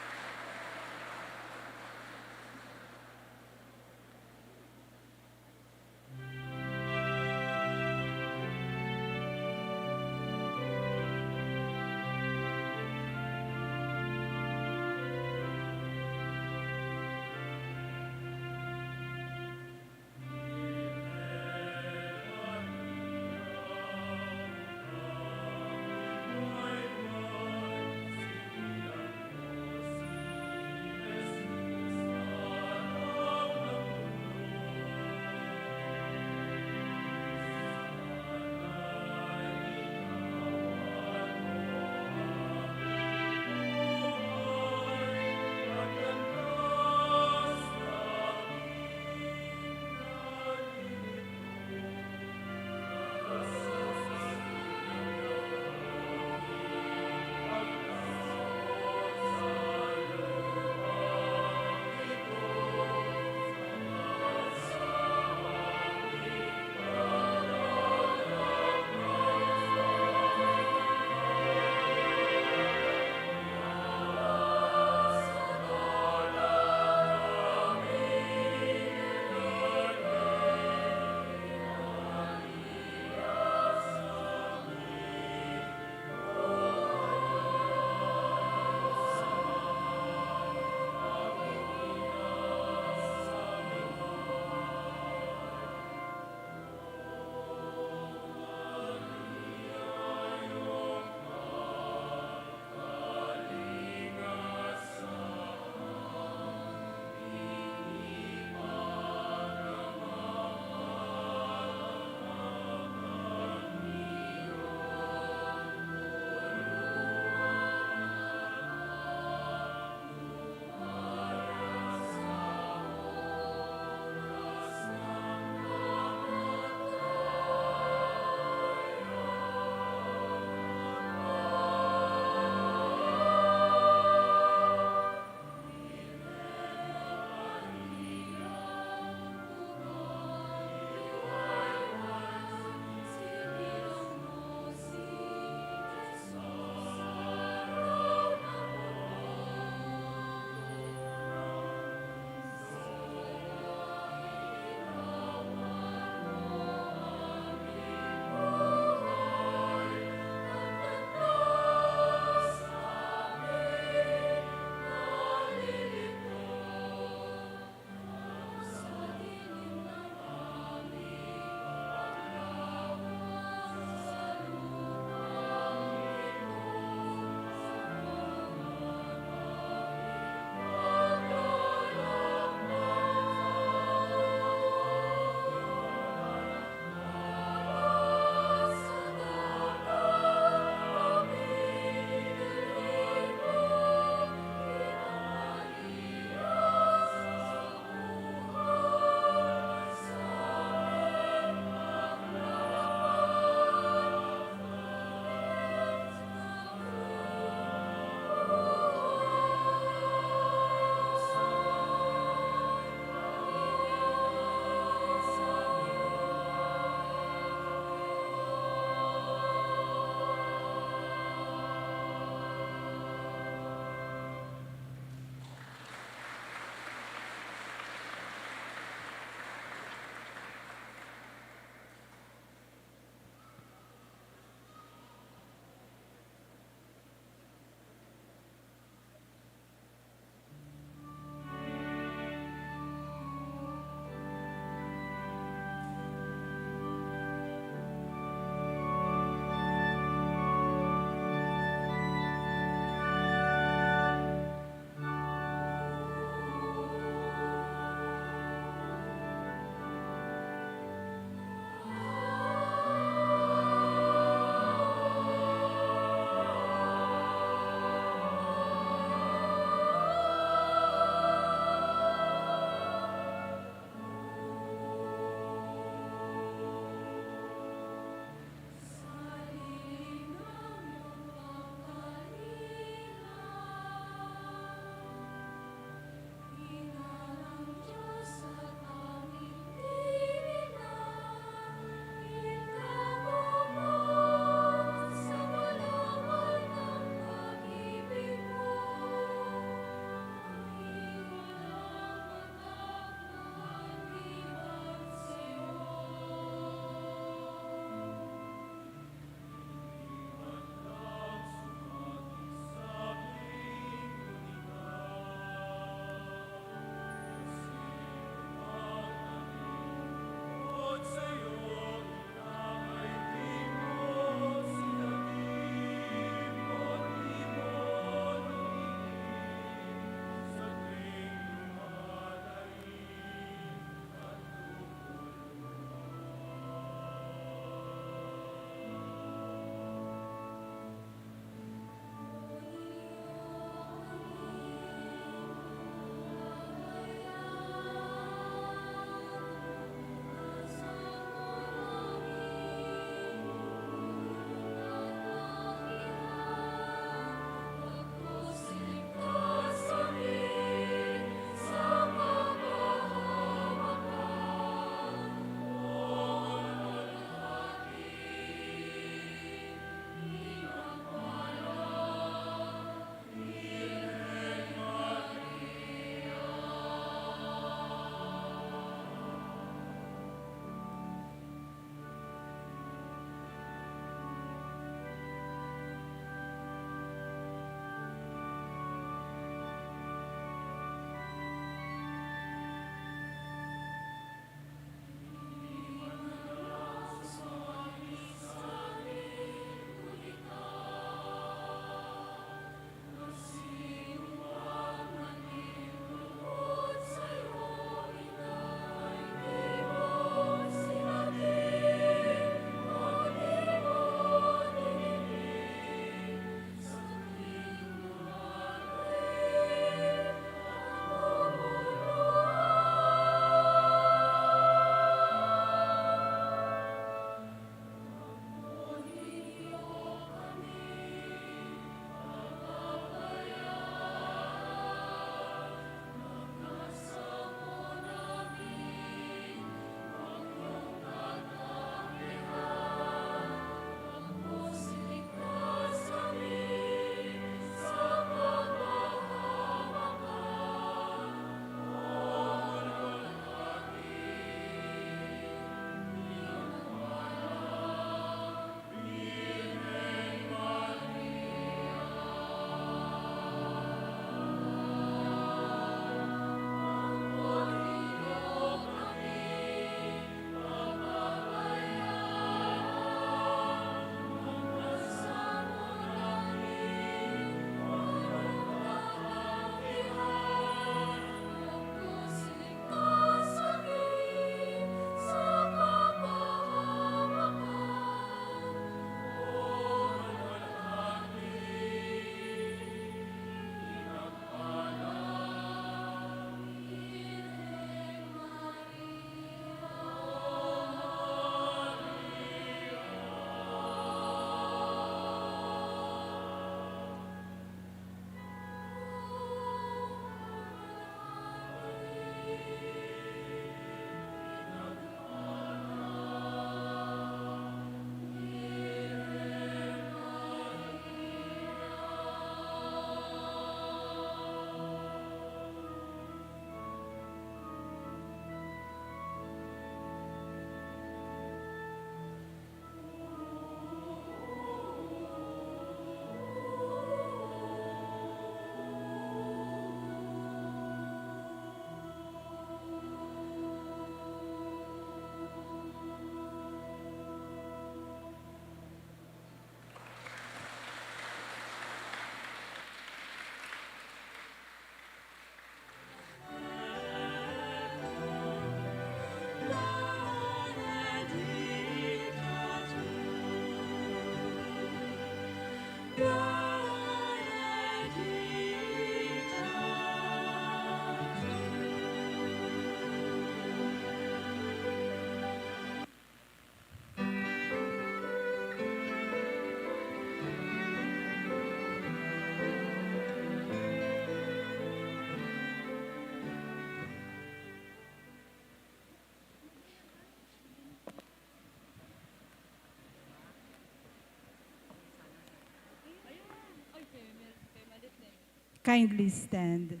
Kindly stand.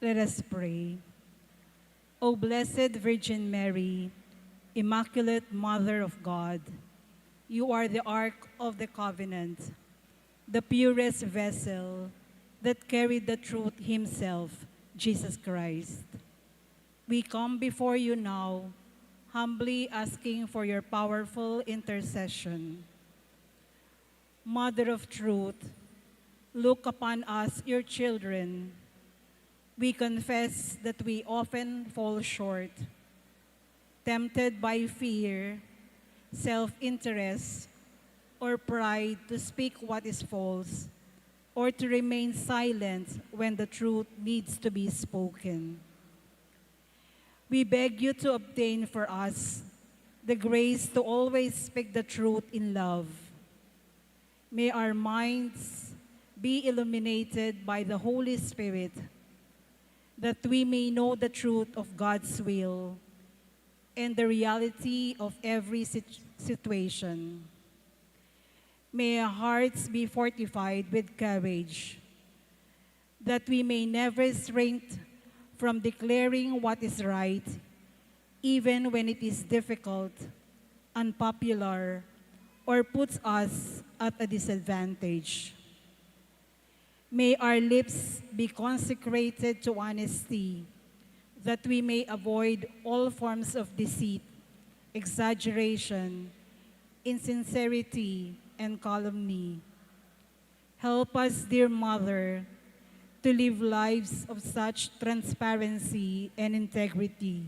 Let us pray. O Blessed Virgin Mary, Immaculate Mother of God, you are the Ark of the Covenant, the purest vessel that carried the truth himself, Jesus Christ. We come before you now, humbly asking for your powerful intercession. Mother of truth, look upon us, your children. We confess that we often fall short, tempted by fear, self-interest, or pride to speak what is false, or to remain silent when the truth needs to be spoken. We beg you to obtain for us the grace to always speak the truth in love. May our minds be illuminated by the Holy Spirit, that we may know the truth of God's will and the reality of every situation. May our hearts be fortified with courage, that we may never shrink from declaring what is right, even when it is difficult, unpopular, or puts us at a disadvantage. May our lips be consecrated to honesty, that we may avoid all forms of deceit, exaggeration, insincerity, and calumny. Help us, dear Mother, to live lives of such transparency and integrity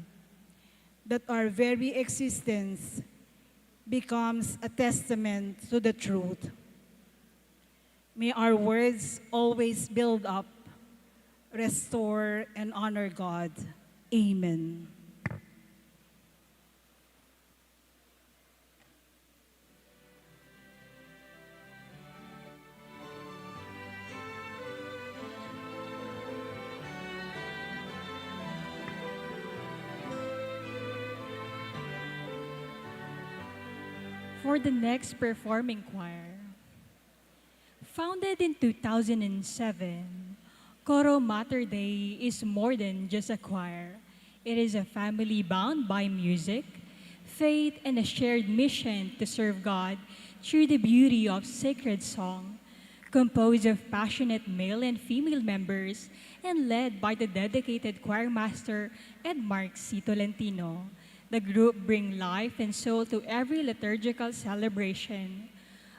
that our very existence becomes a testament to the truth. May our words always build up, restore, and honor God. Amen. For the next performing choir, founded in 2007, Coro Mater Dei is more than just a choir. It is a family bound by music, faith, and a shared mission to serve God through the beauty of sacred song, composed of passionate male and female members and led by the dedicated choir master Edmark C. Tolentino. The group bring life and soul to every liturgical celebration.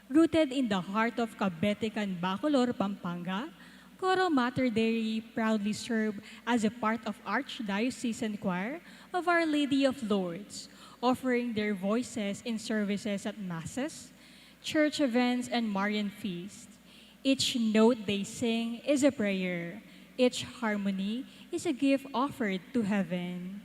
Rooted in the heart of Cabetican Bacolor, Pampanga, Coro Mater Dei proudly serve as a part of Archdiocesan Choir of Our Lady of Lourdes, offering their voices in services at masses, church events, and Marian feasts. Each note they sing is a prayer. Each harmony is a gift offered to heaven.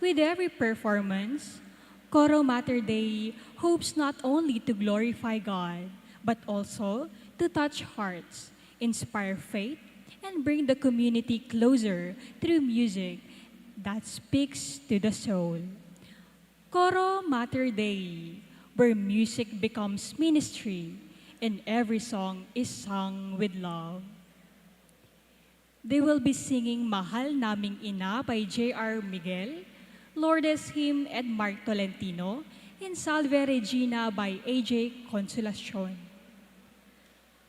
With every performance, Coro Mater Dei hopes not only to glorify God, but also to touch hearts, inspire faith, and bring the community closer through music that speaks to the soul. Coro Mater Dei, where music becomes ministry and every song is sung with love. They will be singing Mahal Naming Ina by J.R. Miguel, Lourdes Hymn Edmark Tolentino, and Salve Regina by A.J. Consolacion.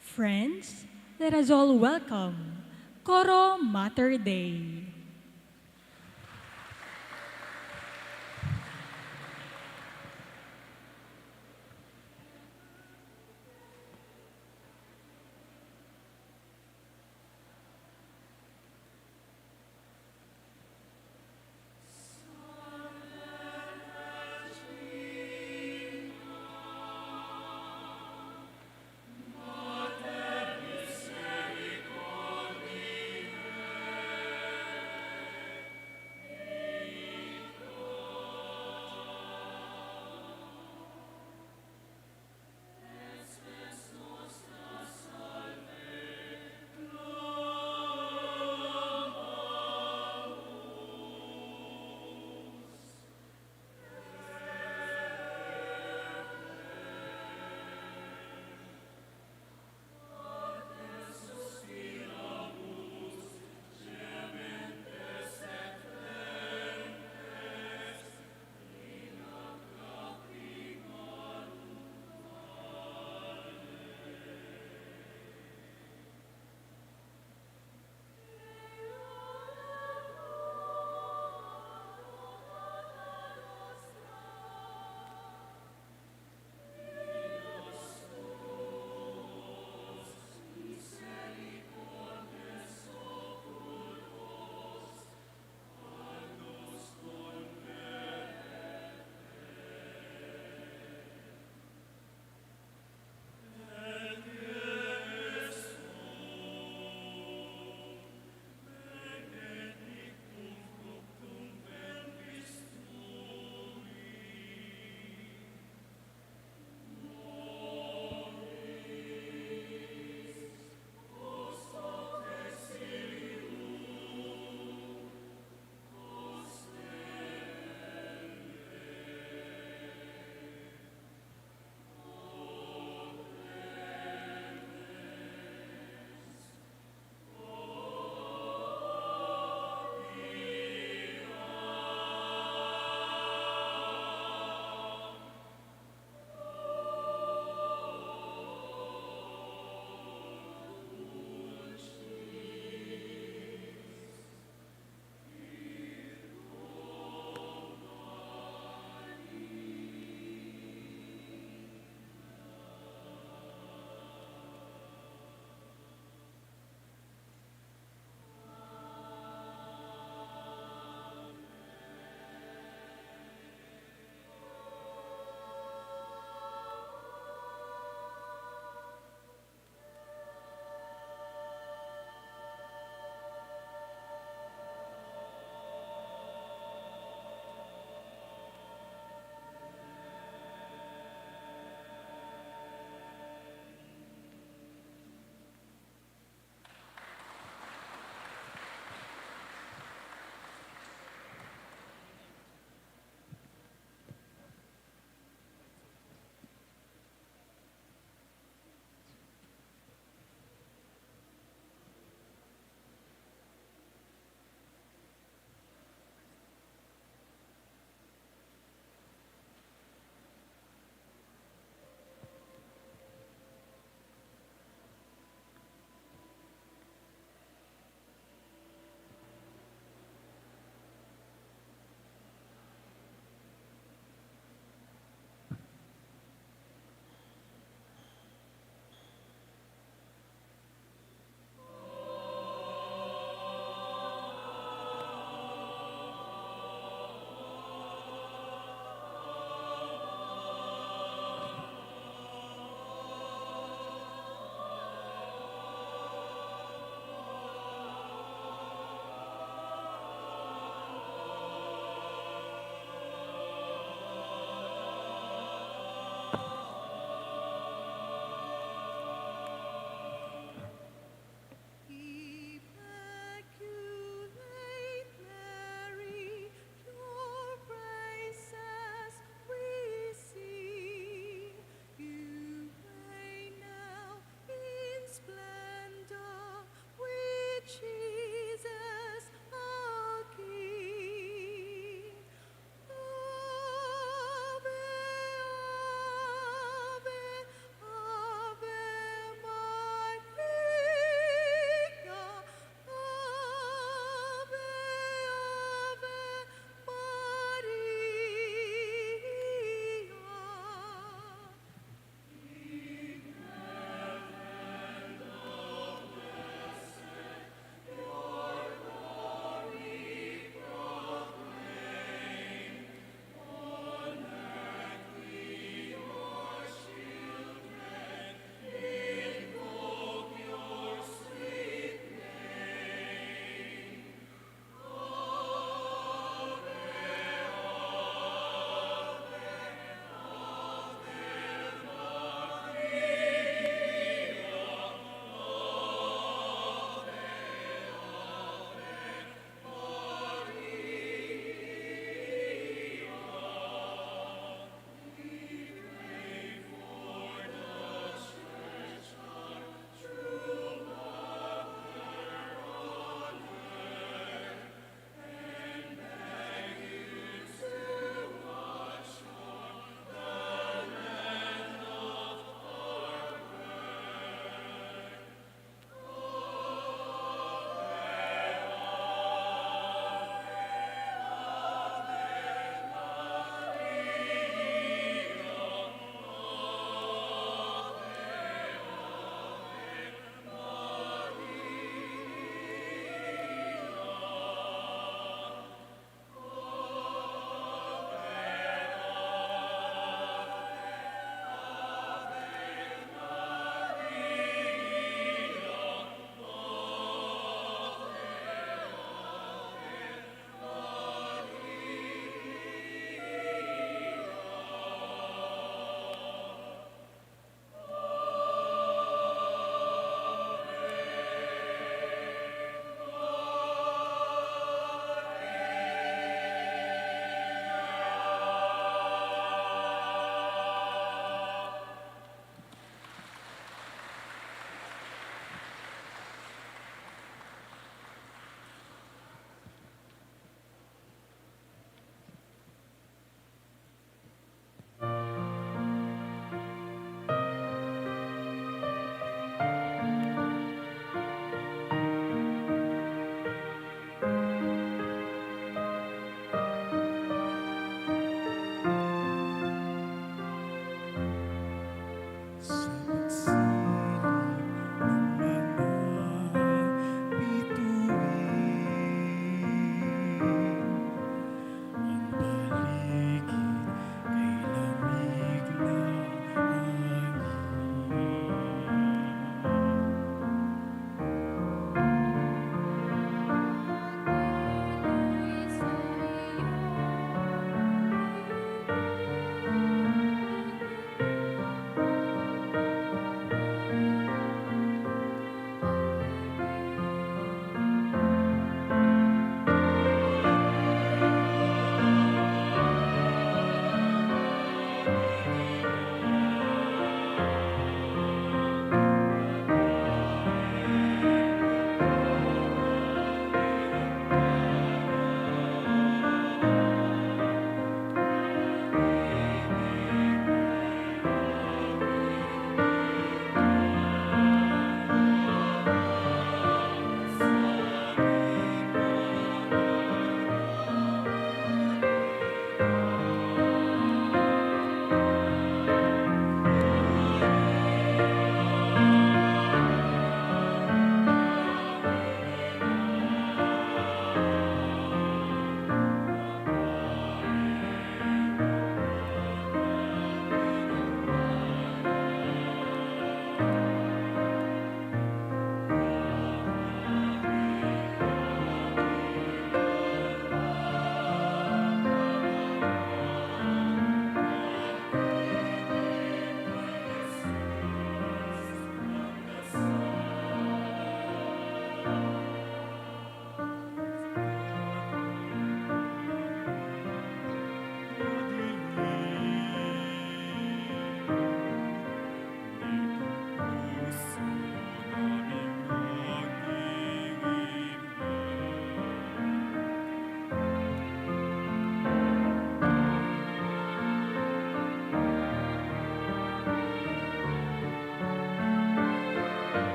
Friends, let us all welcome Coro Mater Dei. Mater misericordiae,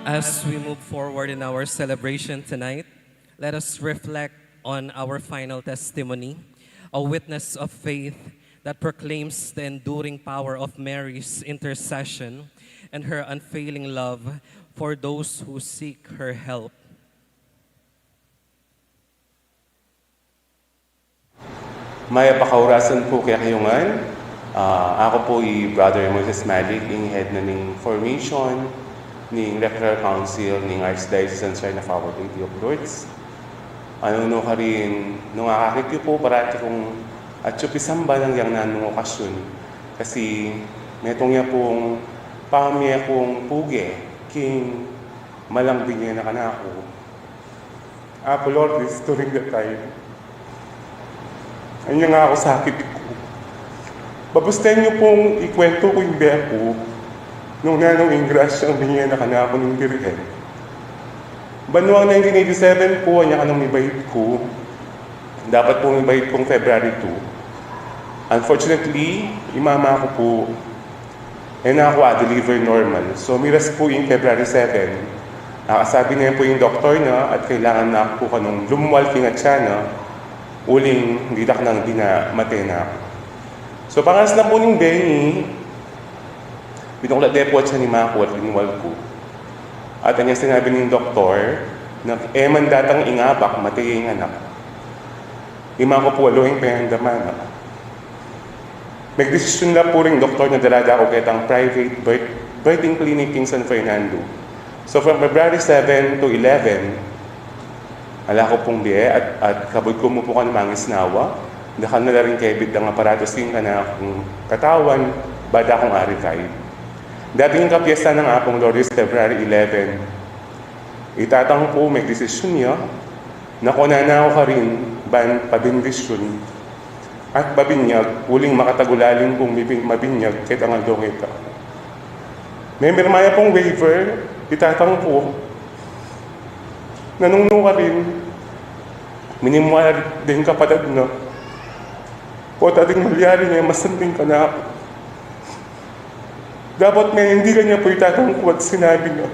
As we move forward in our celebration tonight, let us reflect on our final testimony, a witness of faith that proclaims the enduring power of Mary's intercession and her unfailing love for those who seek her help. Maya pakaurasan po kaya kayungan. Ako po Brother Moses Malik, yung head na ng formation, ng Rectoral Council, ng Archdiocese and Shrine of Our Lady of Lourdes. Ano no ka rin, nung akakit po parati kong at chupisamba lang yang nanong okasyon. Kasi metong niya pong pamilya kong puge, king malang binya na kanako. Apo Lord, during that time, anya nga ako sakit ko. Babustahin niyo pong ikwento ko yung biya ko nung nanong ingrasya ang binigyan na kanako ng Birhen. Banuang 1987 po, anya ka nang mibahit ko. Dapat pong mibahit kong February 2. Unfortunately, imama ko po na ako deliver normal. So, miras po yung February 7. Nakasabi niya po yung doktor na at kailangan na ako po kanong lumuwal kingat siya na uling didak nang dinamatay na ako. So, pangas na po ng Benny, binukulat depo at siya ni Mako at linuwal ko. At niya sinabi ng doktor na man datang ingabak, matay yung anak. Ima ko po aluhin pa yung damana. Nagdesisyon na po rin doktor na dalada ako kitang private birthing clinic in San Fernando. So, from February 7 to 11, ala ko pong biye at kabod ko mo po ka ng mangis nawa. Dakal na rin kebit ang aparatos king ka na akong katawan, bada akong archive. Dating kapiyesta ng apong Lourdes February 11, itatang po may desisyon niya na kunana ako ka rin ban pabindisyon at babinyag, uling makatagulaling kong mabinyag kahit ang aldong ito. May mirmaya pong waiver, itatang po nanungno ka rin, minimwala din kapatid na, po tating malyari niya, masanding ka na ako. Dapat may hindi ka niya po itatangko at sinabi niya,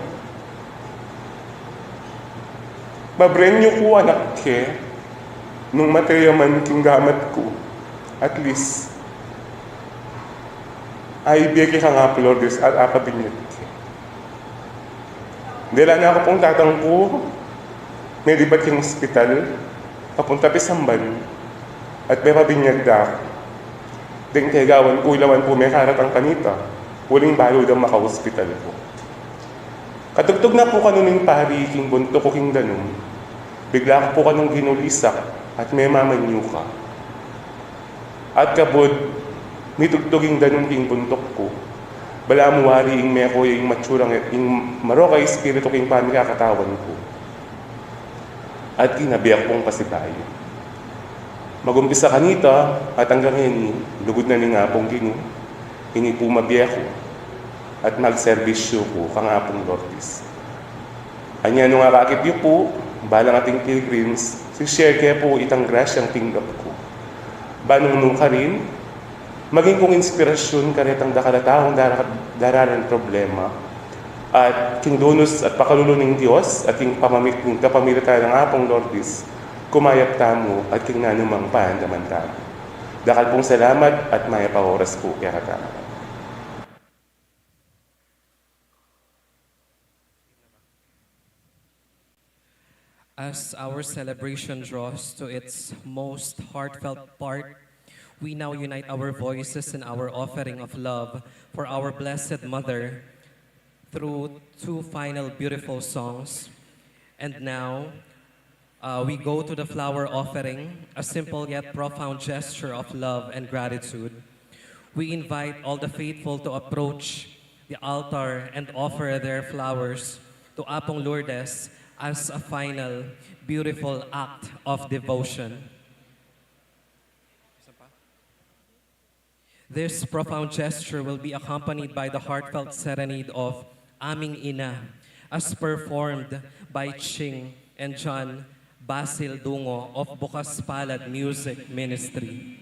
mabrenyo ko anak ke, nung mateyaman king gamat ko, at least, ay biyagi ka nga po, Lourdes, at akabinyat ke. Dila na ako pong tatangko, may libat yung hospital, papunta Pisamban, at may pabinyag da ako. Ding kagawan ko ilawan po may karatang kanita, huling balo daw maka-hospital po. Katugtog na po kanunong pari, king bunto ko king danong, bigla ko po kanong ginulisak at may mamanyo ka. At kabod, nitugtoging danong king buntok ko, bala mo wari ing meko yung matsurang ing marokay espiritu king pamilya katawan ko. At kinabiyak pong pasibayo. Magumpisa kanita at hanggang hini, lugod na ni nga pong gino, hini po mabiyak ko at magservisyo ko kang apong Lourdes. Anya nung akakit yu po, balang ating pilgrims, si share kaya po itang grasyang tinggap ko. Banong nung ka rin, maging kong inspirasyon karitang dakalataong dararan problema, at king donos at pakalulo ng Diyos at king kapamilita ng apong Lourdes, kumayap tamo at king nanumang paandaman tamo. Dakal pong salamat at maya pa oras po kaya katama. As our celebration draws to its most heartfelt part, we now unite our voices in our offering of love for our Blessed Mother through two final beautiful songs. And now, we go to the flower offering, a simple yet profound gesture of love and gratitude. We invite all the faithful to approach the altar and offer their flowers to Apong Lourdes as a final, beautiful act of devotion. This profound gesture will be accompanied by the heartfelt serenade of Aming Ina, as performed by Ching and John Basil Dungo of Bukas Palad Music Ministry.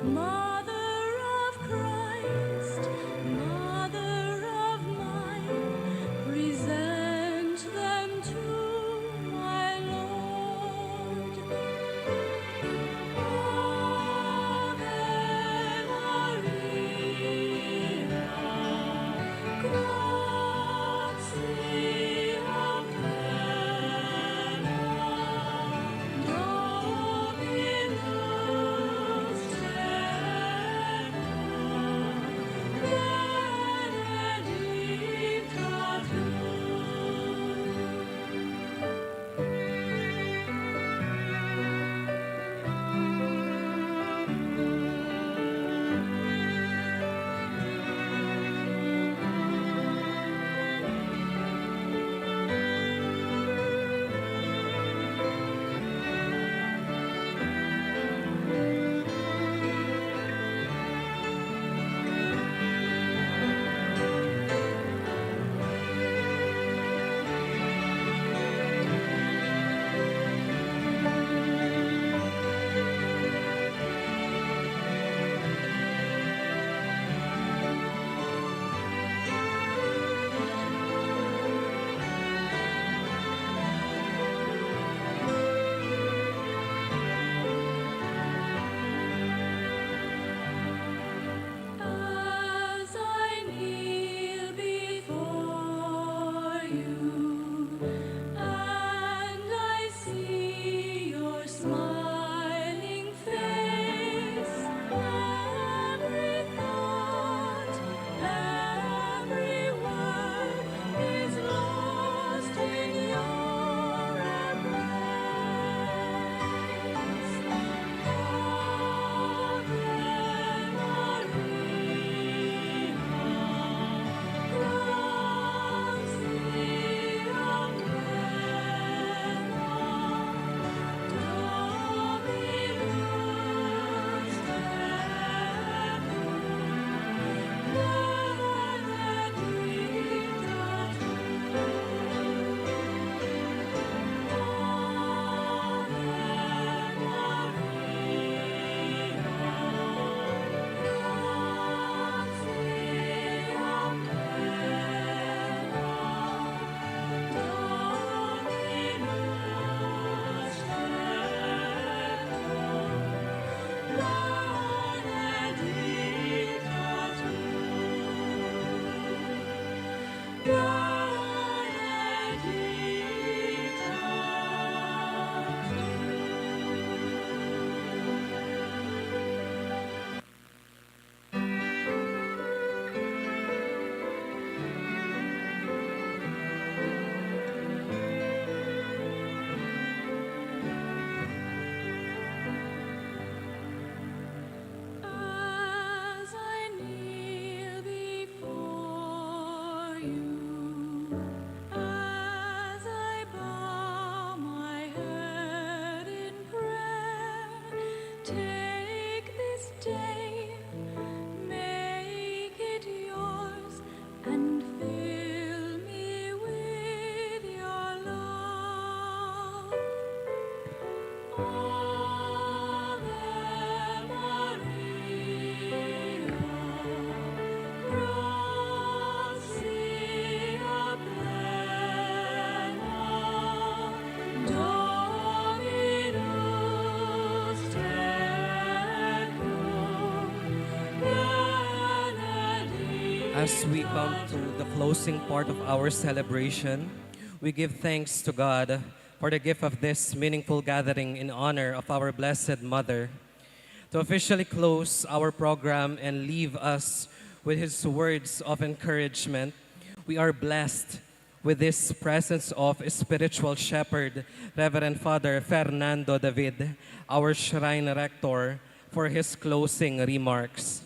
Mother of Christ, Mother of mine, present them to my Lord. Ave Maria, gratia plena, Dominus tecum, benedicta As I kneel before you, and I see your smiling face, every thought, every word is lost in your embrace. Ave As I kneel before you, as I bow my head in prayer, take this day, make it yours, and fill me with your love. Ave Maria, gratia plena, Dominus tecum, benedicta. As we come to the closing part of our celebration, we give thanks to God for the gift of this meaningful gathering in honor of our Blessed Mother. To officially close our program and leave us with His words of encouragement, we are blessed with this presence of spiritual shepherd, Reverend Father Fernando David, our Shrine Rector, for his closing remarks.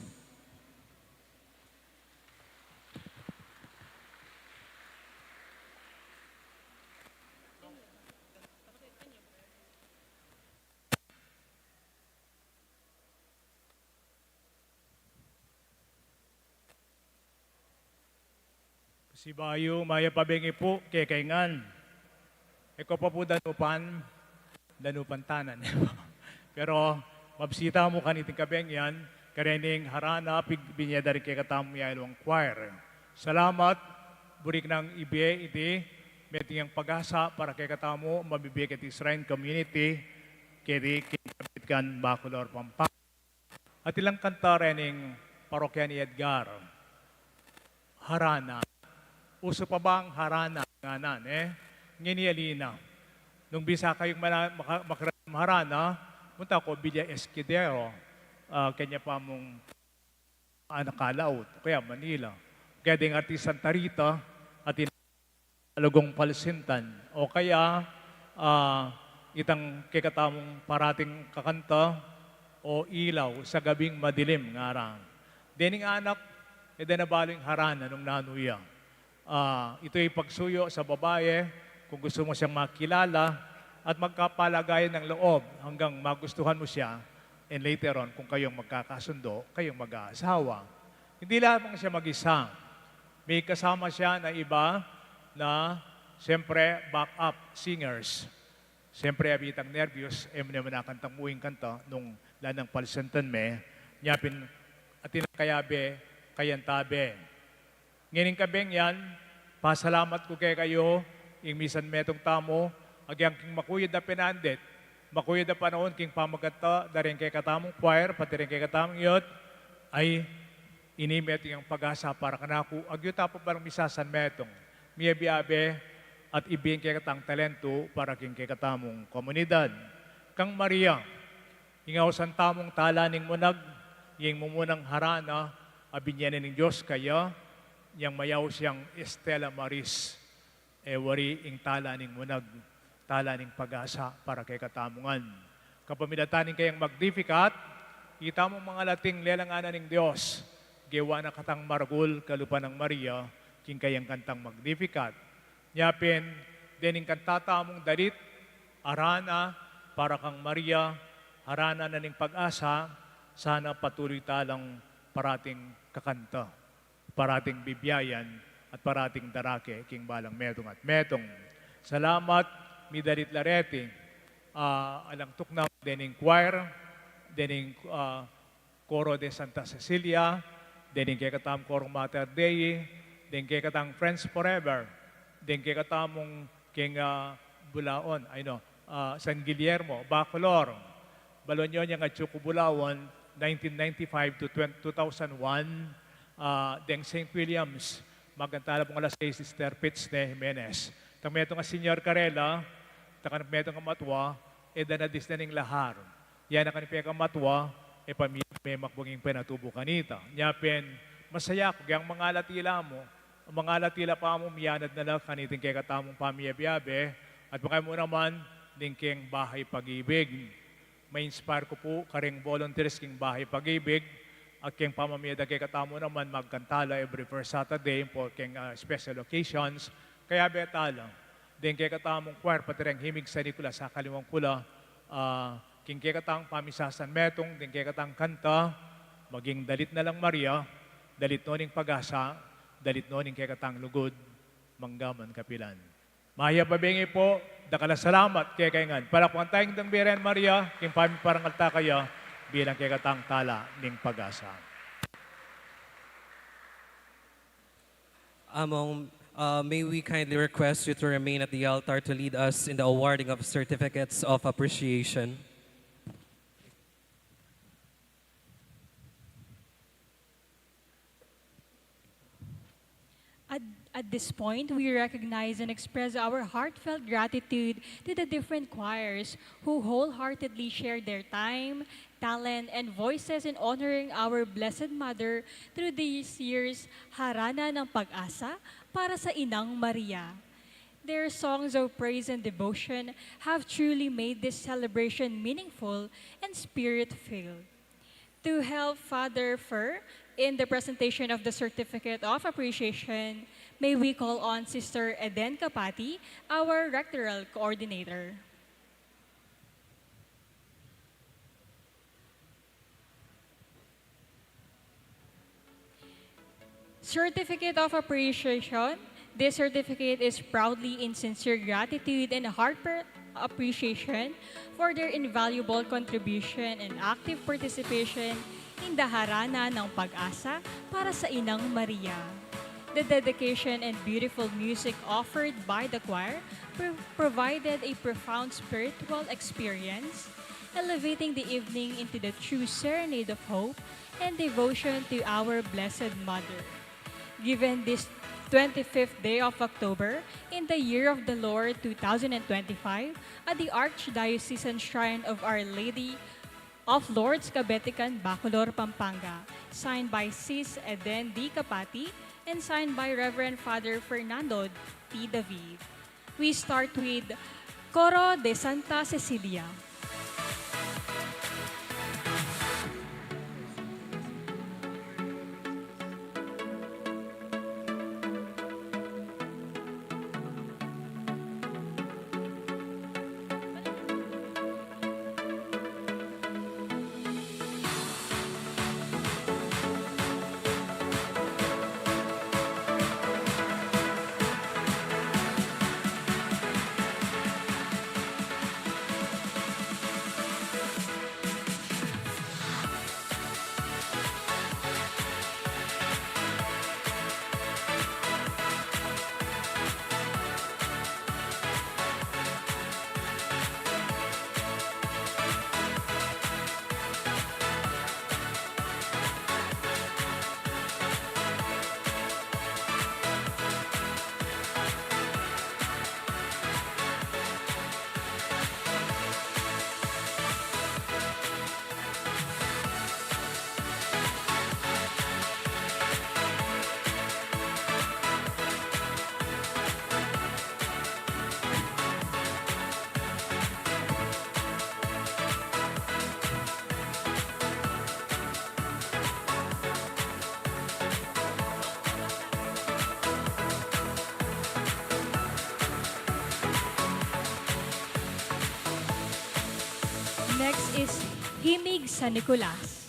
Si Bayo, maya pabingi po, kekaingan. Eko pa po danupan tanan. Pero mabsita mo kaniting kabeng yan, karening Harana, pigbinya dari kay katamu yalong choir. Salamat, burik ng ibe iti, meting ang pagasa para kay katamu, mabibigay iti Shrine Community, kaya kinapit kan Bacolor, Pampanga. At ilang kanta rening parokya ni Edgar, Harana. Uso pa ba ang Harana? Nganan, nginialina. Nung bisa kayong makaram Harana, punta ko, Villa Escudero, kanya pa mong Anacalaut, kaya Manila. Kaya ding artis Santa Rita, at Alugong Palsintan. O kaya, itang kikatamong parating kakanta, o ilaw sa gabing madilim ngarang. Dening anak, nabalo yung Harana nung nanuya. Ito'y pagsuyo sa babae, kung gusto mo siyang makilala, at magkapalagayan ng loob hanggang magustuhan mo siya, and later on, kung kayong magkakasundo, kayong mag-aasawa. Hindi lamang siya mag-isa. May kasama siya na iba na, siyempre, backup singers. Siyempre, abitang nervyos, naman nakantang muwing kanta nung lanang palsentan me, nyapin at tinakayabe, kayantabe. Ngayon kabeng yan, pasalamat ko kay kayo, yung misan metong tamo, agyang king makuyod na pinandet, makuyod na panahon king pamagata, daring kay katamong choir, pati rin kay katamong yot, ay inimet yung pagasa para kanaku, agyo tapo parang misasan metong, miyabiabe, at ibigin kay katang talento para king kay katamong komunidad. Kang Maria, ingaw san tamong talaning munag, yung mumunang Harana, abinyanin ng Diyos kaya, yang mayaw siyang Estela Maris, wari ing talaning munag, talaning pag-asa para kay katamungan. Kapamilatanin kayang magnificat, kita mong mga lating lelanganan ng Diyos, gewa na katang margul, kalupa ng Maria, king kayang kantang magnificat. Nyapin, dening kantatamong dalit, Harana, para kang Maria, Harana na ning pag-asa, sana patuloy talang parating kakanta, parating bibiyayan, at parating darake, king balang metong at metong. Salamat, midalit larete, alang tuknam, dening choir, dening Coro de Santa Cecilia, dening kay katam Coro Mater Dei, dening kay katang Friends Forever, dening kay katamong king Bulaon, San Guillermo, Bacolor, Balonyon yung at Bulaon, 1995 to 2001, deng St. Williams, magantala pong alas 6, Sister Pitts de Jimenez. Tangmeto nga Senior Carela, takanmeto nga matwa, danadis na ning lahar. Yan ang kanipya ka matwa, pamilya may makbunging penatubo kanita. Nyapin, masaya ko, yung mga latila mo, ang mga latila pa mo, miyanad na lang kaniting kay katamong pamiyabiyabe, at baka mo naman, dingking bahay pag-ibig. May inspire ko po, karing volunteers king bahay pag-ibig, at king pamamiyada kay katamo naman magkantala every first Saturday for king special occasions. Kaya betala, din kay katamong choir, pati rin himig sa Nicola sa kaliwang kula, king kay katang pamisasan metong, din kay katang kanta, maging dalit na lang Maria, dalit noning pagasa, dalit noning kay katang lugod, manggaman kapilan. Maya babingi po, dakala salamat kay kaingan. Para kung tayong dang Biren Maria, king pami parang alta kaya, bilang kay katang tala ning pag-asa. May we kindly request you to remain at the altar to lead us in the awarding of certificates of appreciation. At this point, we recognize and express our heartfelt gratitude to the different choirs who wholeheartedly shared their time, talent, and voices in honoring our Blessed Mother through this year's Harana ng Pag-asa para sa Inang Maria. Their songs of praise and devotion have truly made this celebration meaningful and spirit-filled. To help Father Fur in the presentation of the Certificate of Appreciation, may we call on Sister Eden Kapati, our Rectoral Coordinator. Certificate of Appreciation, This certificate is proudly in sincere gratitude and heartfelt appreciation for their invaluable contribution and active participation in the Harana ng Pag-asa para sa Inang Maria. The dedication and beautiful music offered by the choir provided a profound spiritual experience, elevating the evening into the true serenade of hope and devotion to our Blessed Mother. Given this 25th day of October in the year of the Lord 2025 at the Archdiocesan Shrine of Our Lady of Lourdes, Cabetican, Bacolor, Pampanga, signed by Sis Eden D. Kapati and signed by Reverend Father Fernando T. David. We start with Coro de Santa Cecilia. Next is Himig sa Nicolas.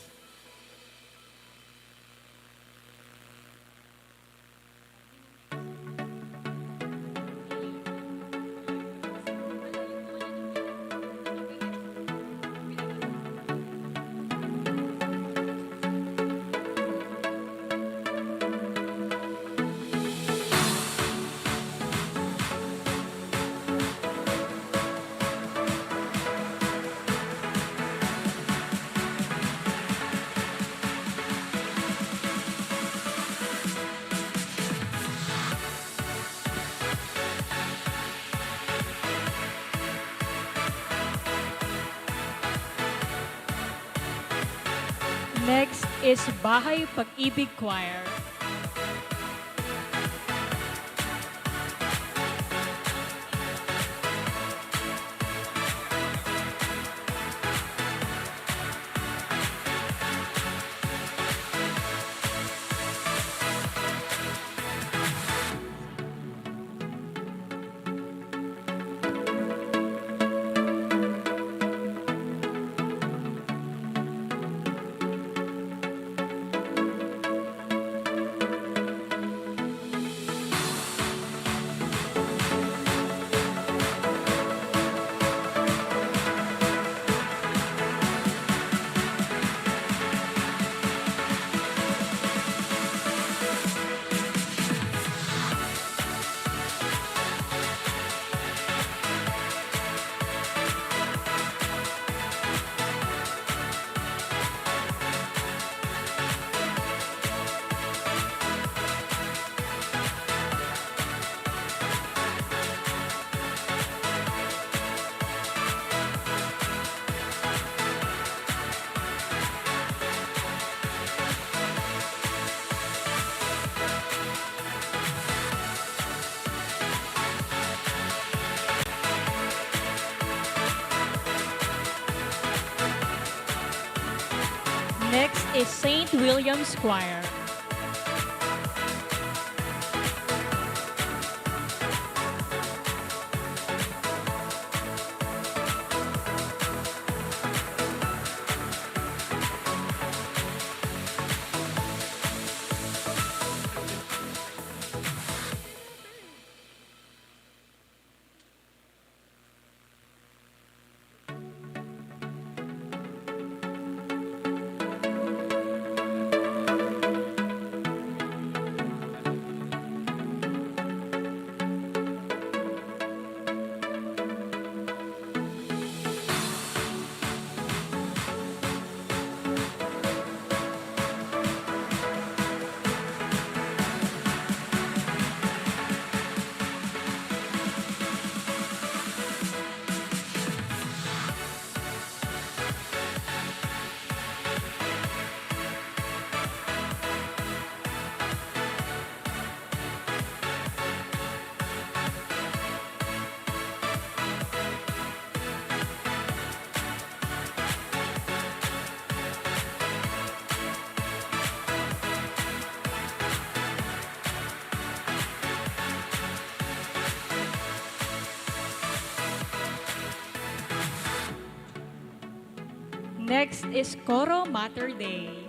Next is Bahay Pag-ibig Choir. Next is St. William's Choir. Next is Coro Mater Dei.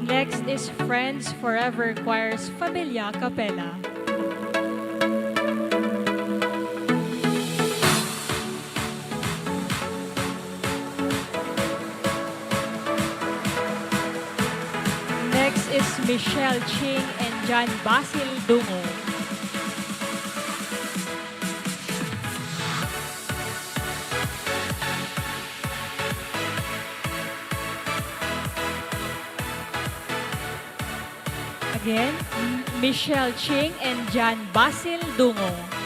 Next is Friends Forever Choir's Familia Capella. Next is Michelle Ching and John Basil Dungo. Again, Michelle Ching and John Basil Dungo.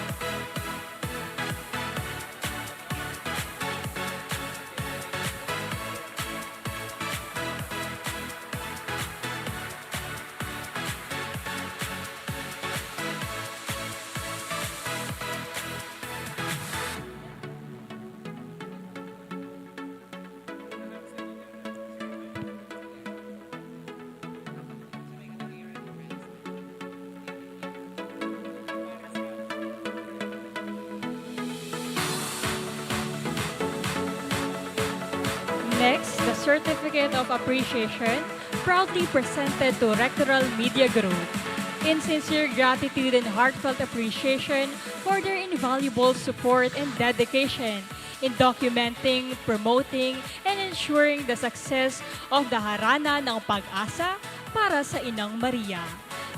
Next, the Certificate of Appreciation, proudly presented to Rectoral Media Group. In sincere gratitude and heartfelt appreciation for their invaluable support and dedication in documenting, promoting, and ensuring the success of the Harana ng Pagasa para sa Inang Maria.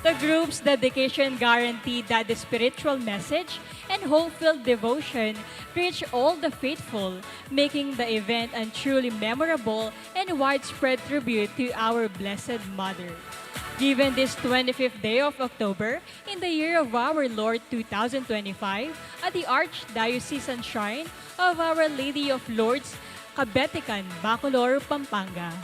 The group's dedication guaranteed that the spiritual message and hope-filled devotion reach all the faithful, making the event a truly memorable and widespread tribute to our Blessed Mother. Given this 25th day of October in the year of our Lord 2025 at the Archdiocesan Shrine of Our Lady of Lourdes, Cabetican, Bacolor, Pampanga.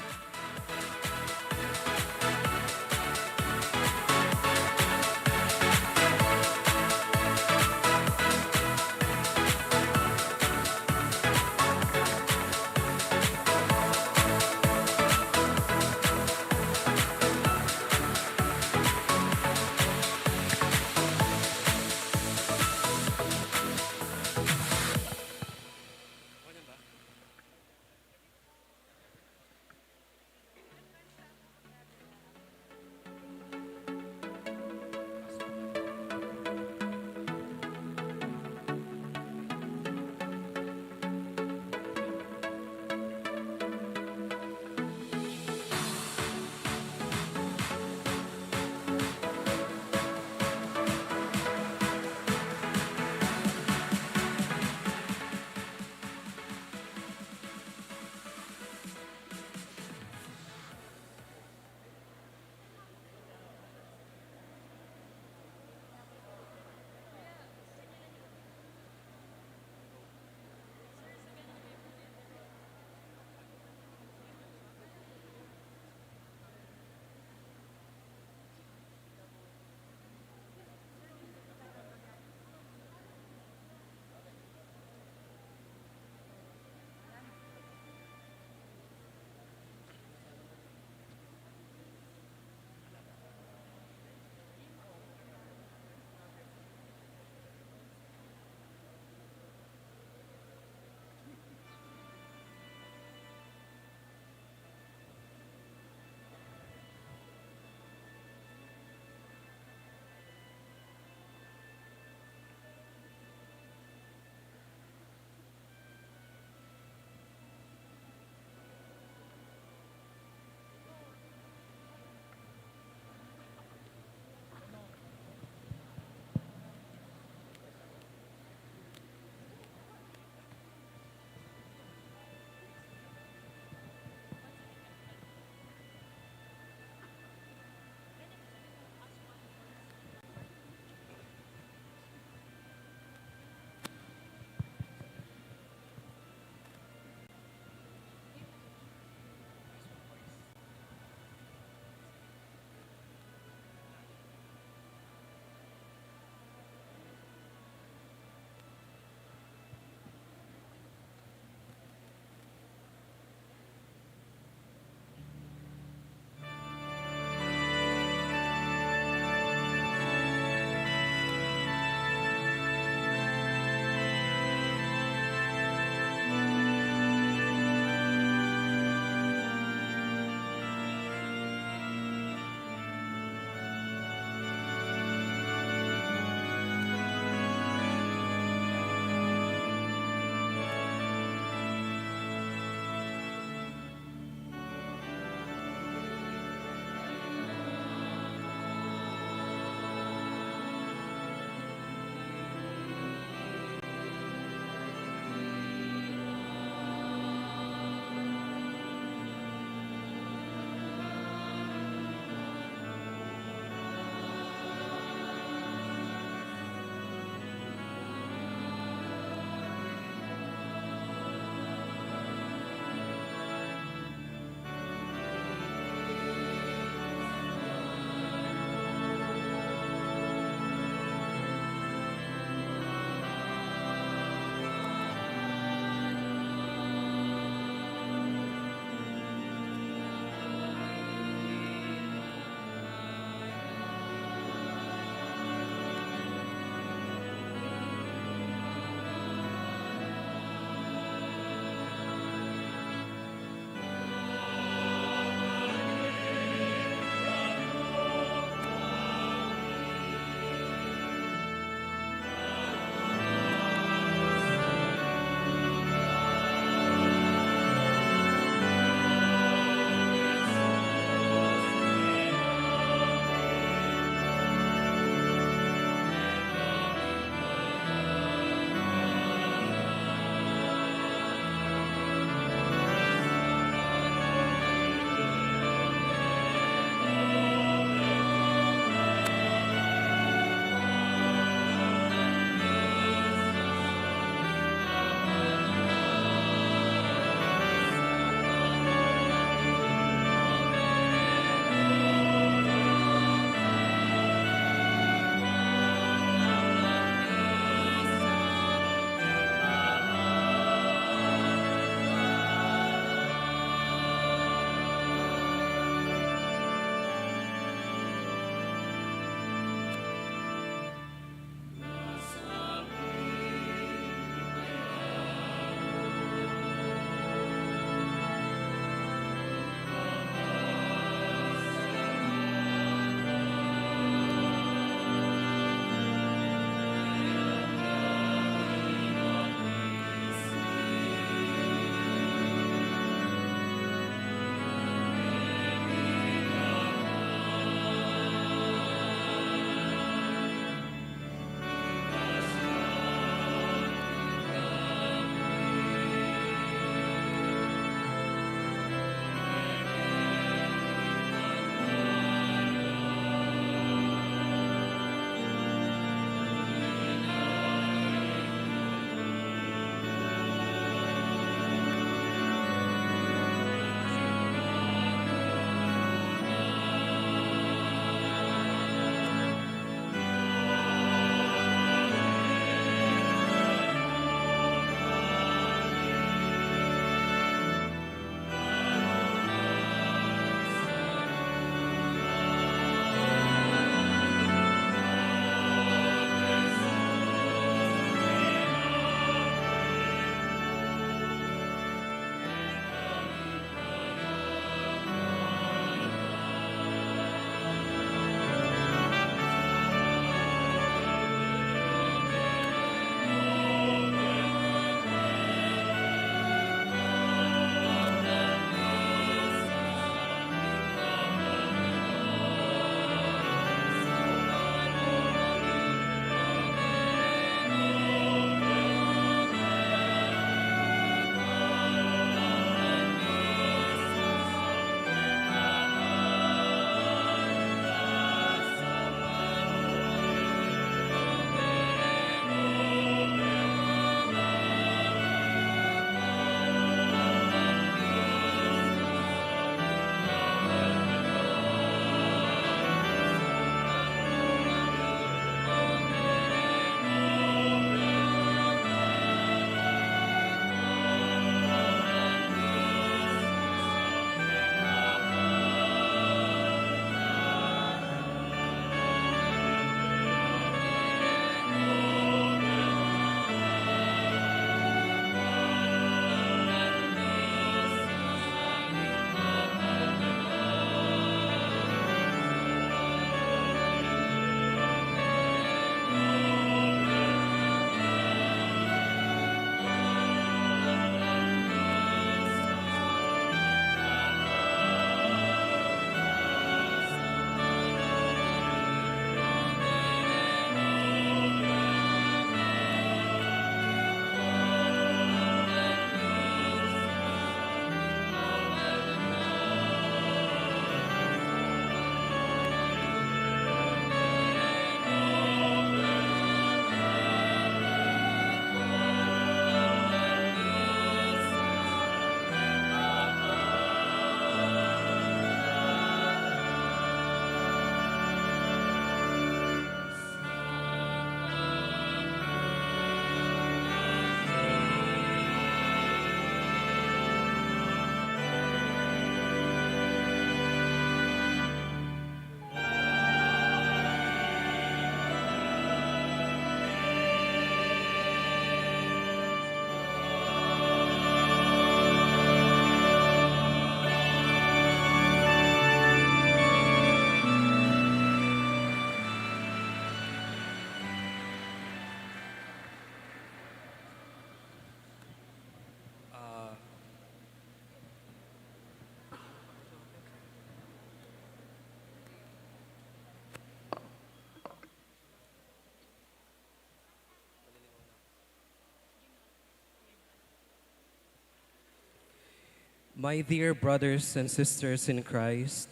My dear brothers and sisters in Christ,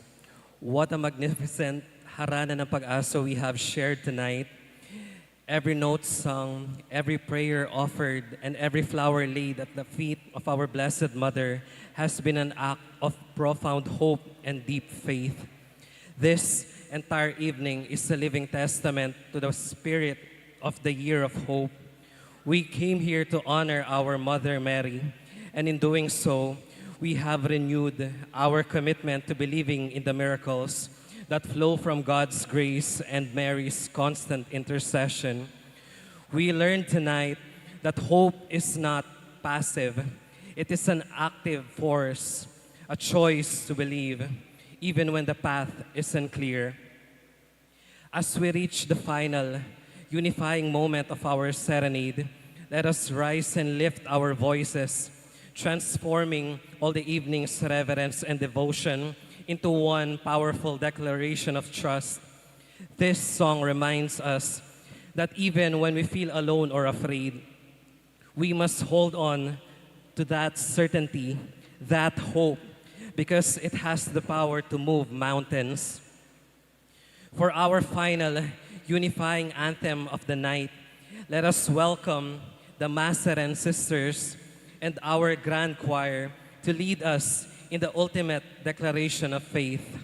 what a magnificent harana ng pag-asa we have shared tonight. Every note sung, every prayer offered, and every flower laid at the feet of our Blessed Mother has been an act of profound hope and deep faith. This entire evening is a living testament to the spirit of the year of hope. We came here to honor our Mother Mary, and in doing so, we have renewed our commitment to believing in the miracles that flow from God's grace and Mary's constant intercession. We learned tonight that hope is not passive. It is an active force, a choice to believe, even when the path isn't clear. As we reach the final, unifying moment of our serenade, let us rise and lift our voices, transforming all the evening's reverence and devotion into one powerful declaration of trust. This song reminds us that even when we feel alone or afraid, we must hold on to that certainty, that hope, because it has the power to move mountains. For our final unifying anthem of the night, let us welcome the Maseran sisters and our grand choir to lead us in the ultimate declaration of faith.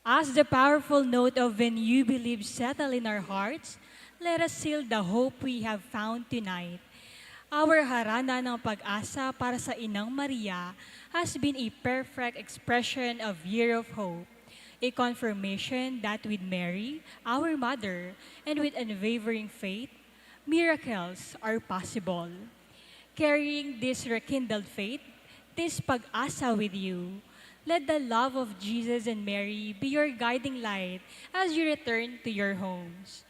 As the powerful note of when you believe settle in our hearts, let us seal the hope we have found tonight. Our harana ng pag-asa para sa Inang Maria has been a perfect expression of year of hope, a confirmation that with Mary, our mother, and with unwavering faith, miracles are possible. Carrying this rekindled faith, this pag-asa with you, let the love of Jesus and Mary be your guiding light as you return to your homes.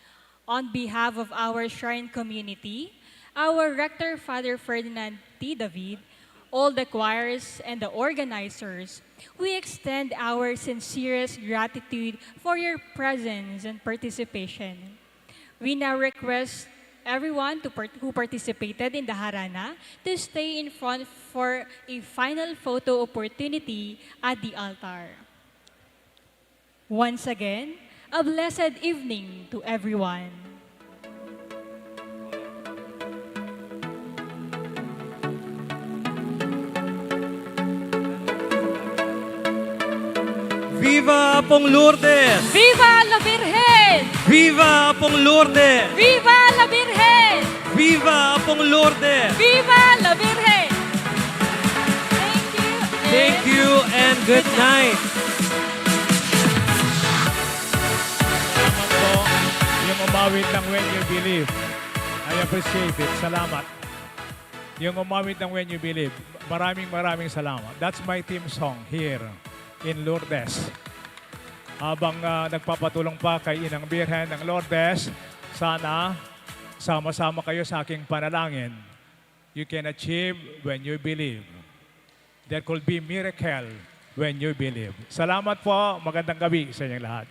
On behalf of our shrine community, our Rector Father Ferdinand T. David, all the choirs and the organizers, we extend our sincerest gratitude for your presence and participation. We now request everyone who participated in the Harana to stay in front for a final photo opportunity at the altar. Once again, a blessed evening to everyone. Viva Apong Lourdes! Viva la Virgen! Viva Apong Lourdes! Viva la Virgen! Viva Apong Lourdes! Viva la Virgen! Thank you and good night. Salamat po. Yung umawit ng When You Believe. I appreciate it. Salamat. Yung umawit ng When You Believe. Maraming salamat. That's my team song here in Lourdes. Habang nagpapatulong pa kay Inang Birhen ng Lourdes, sana sama-sama kayo sa aking panalangin. You can achieve when you believe. There could be miracle when you believe. Salamat po. Magandang gabi sa inyong lahat.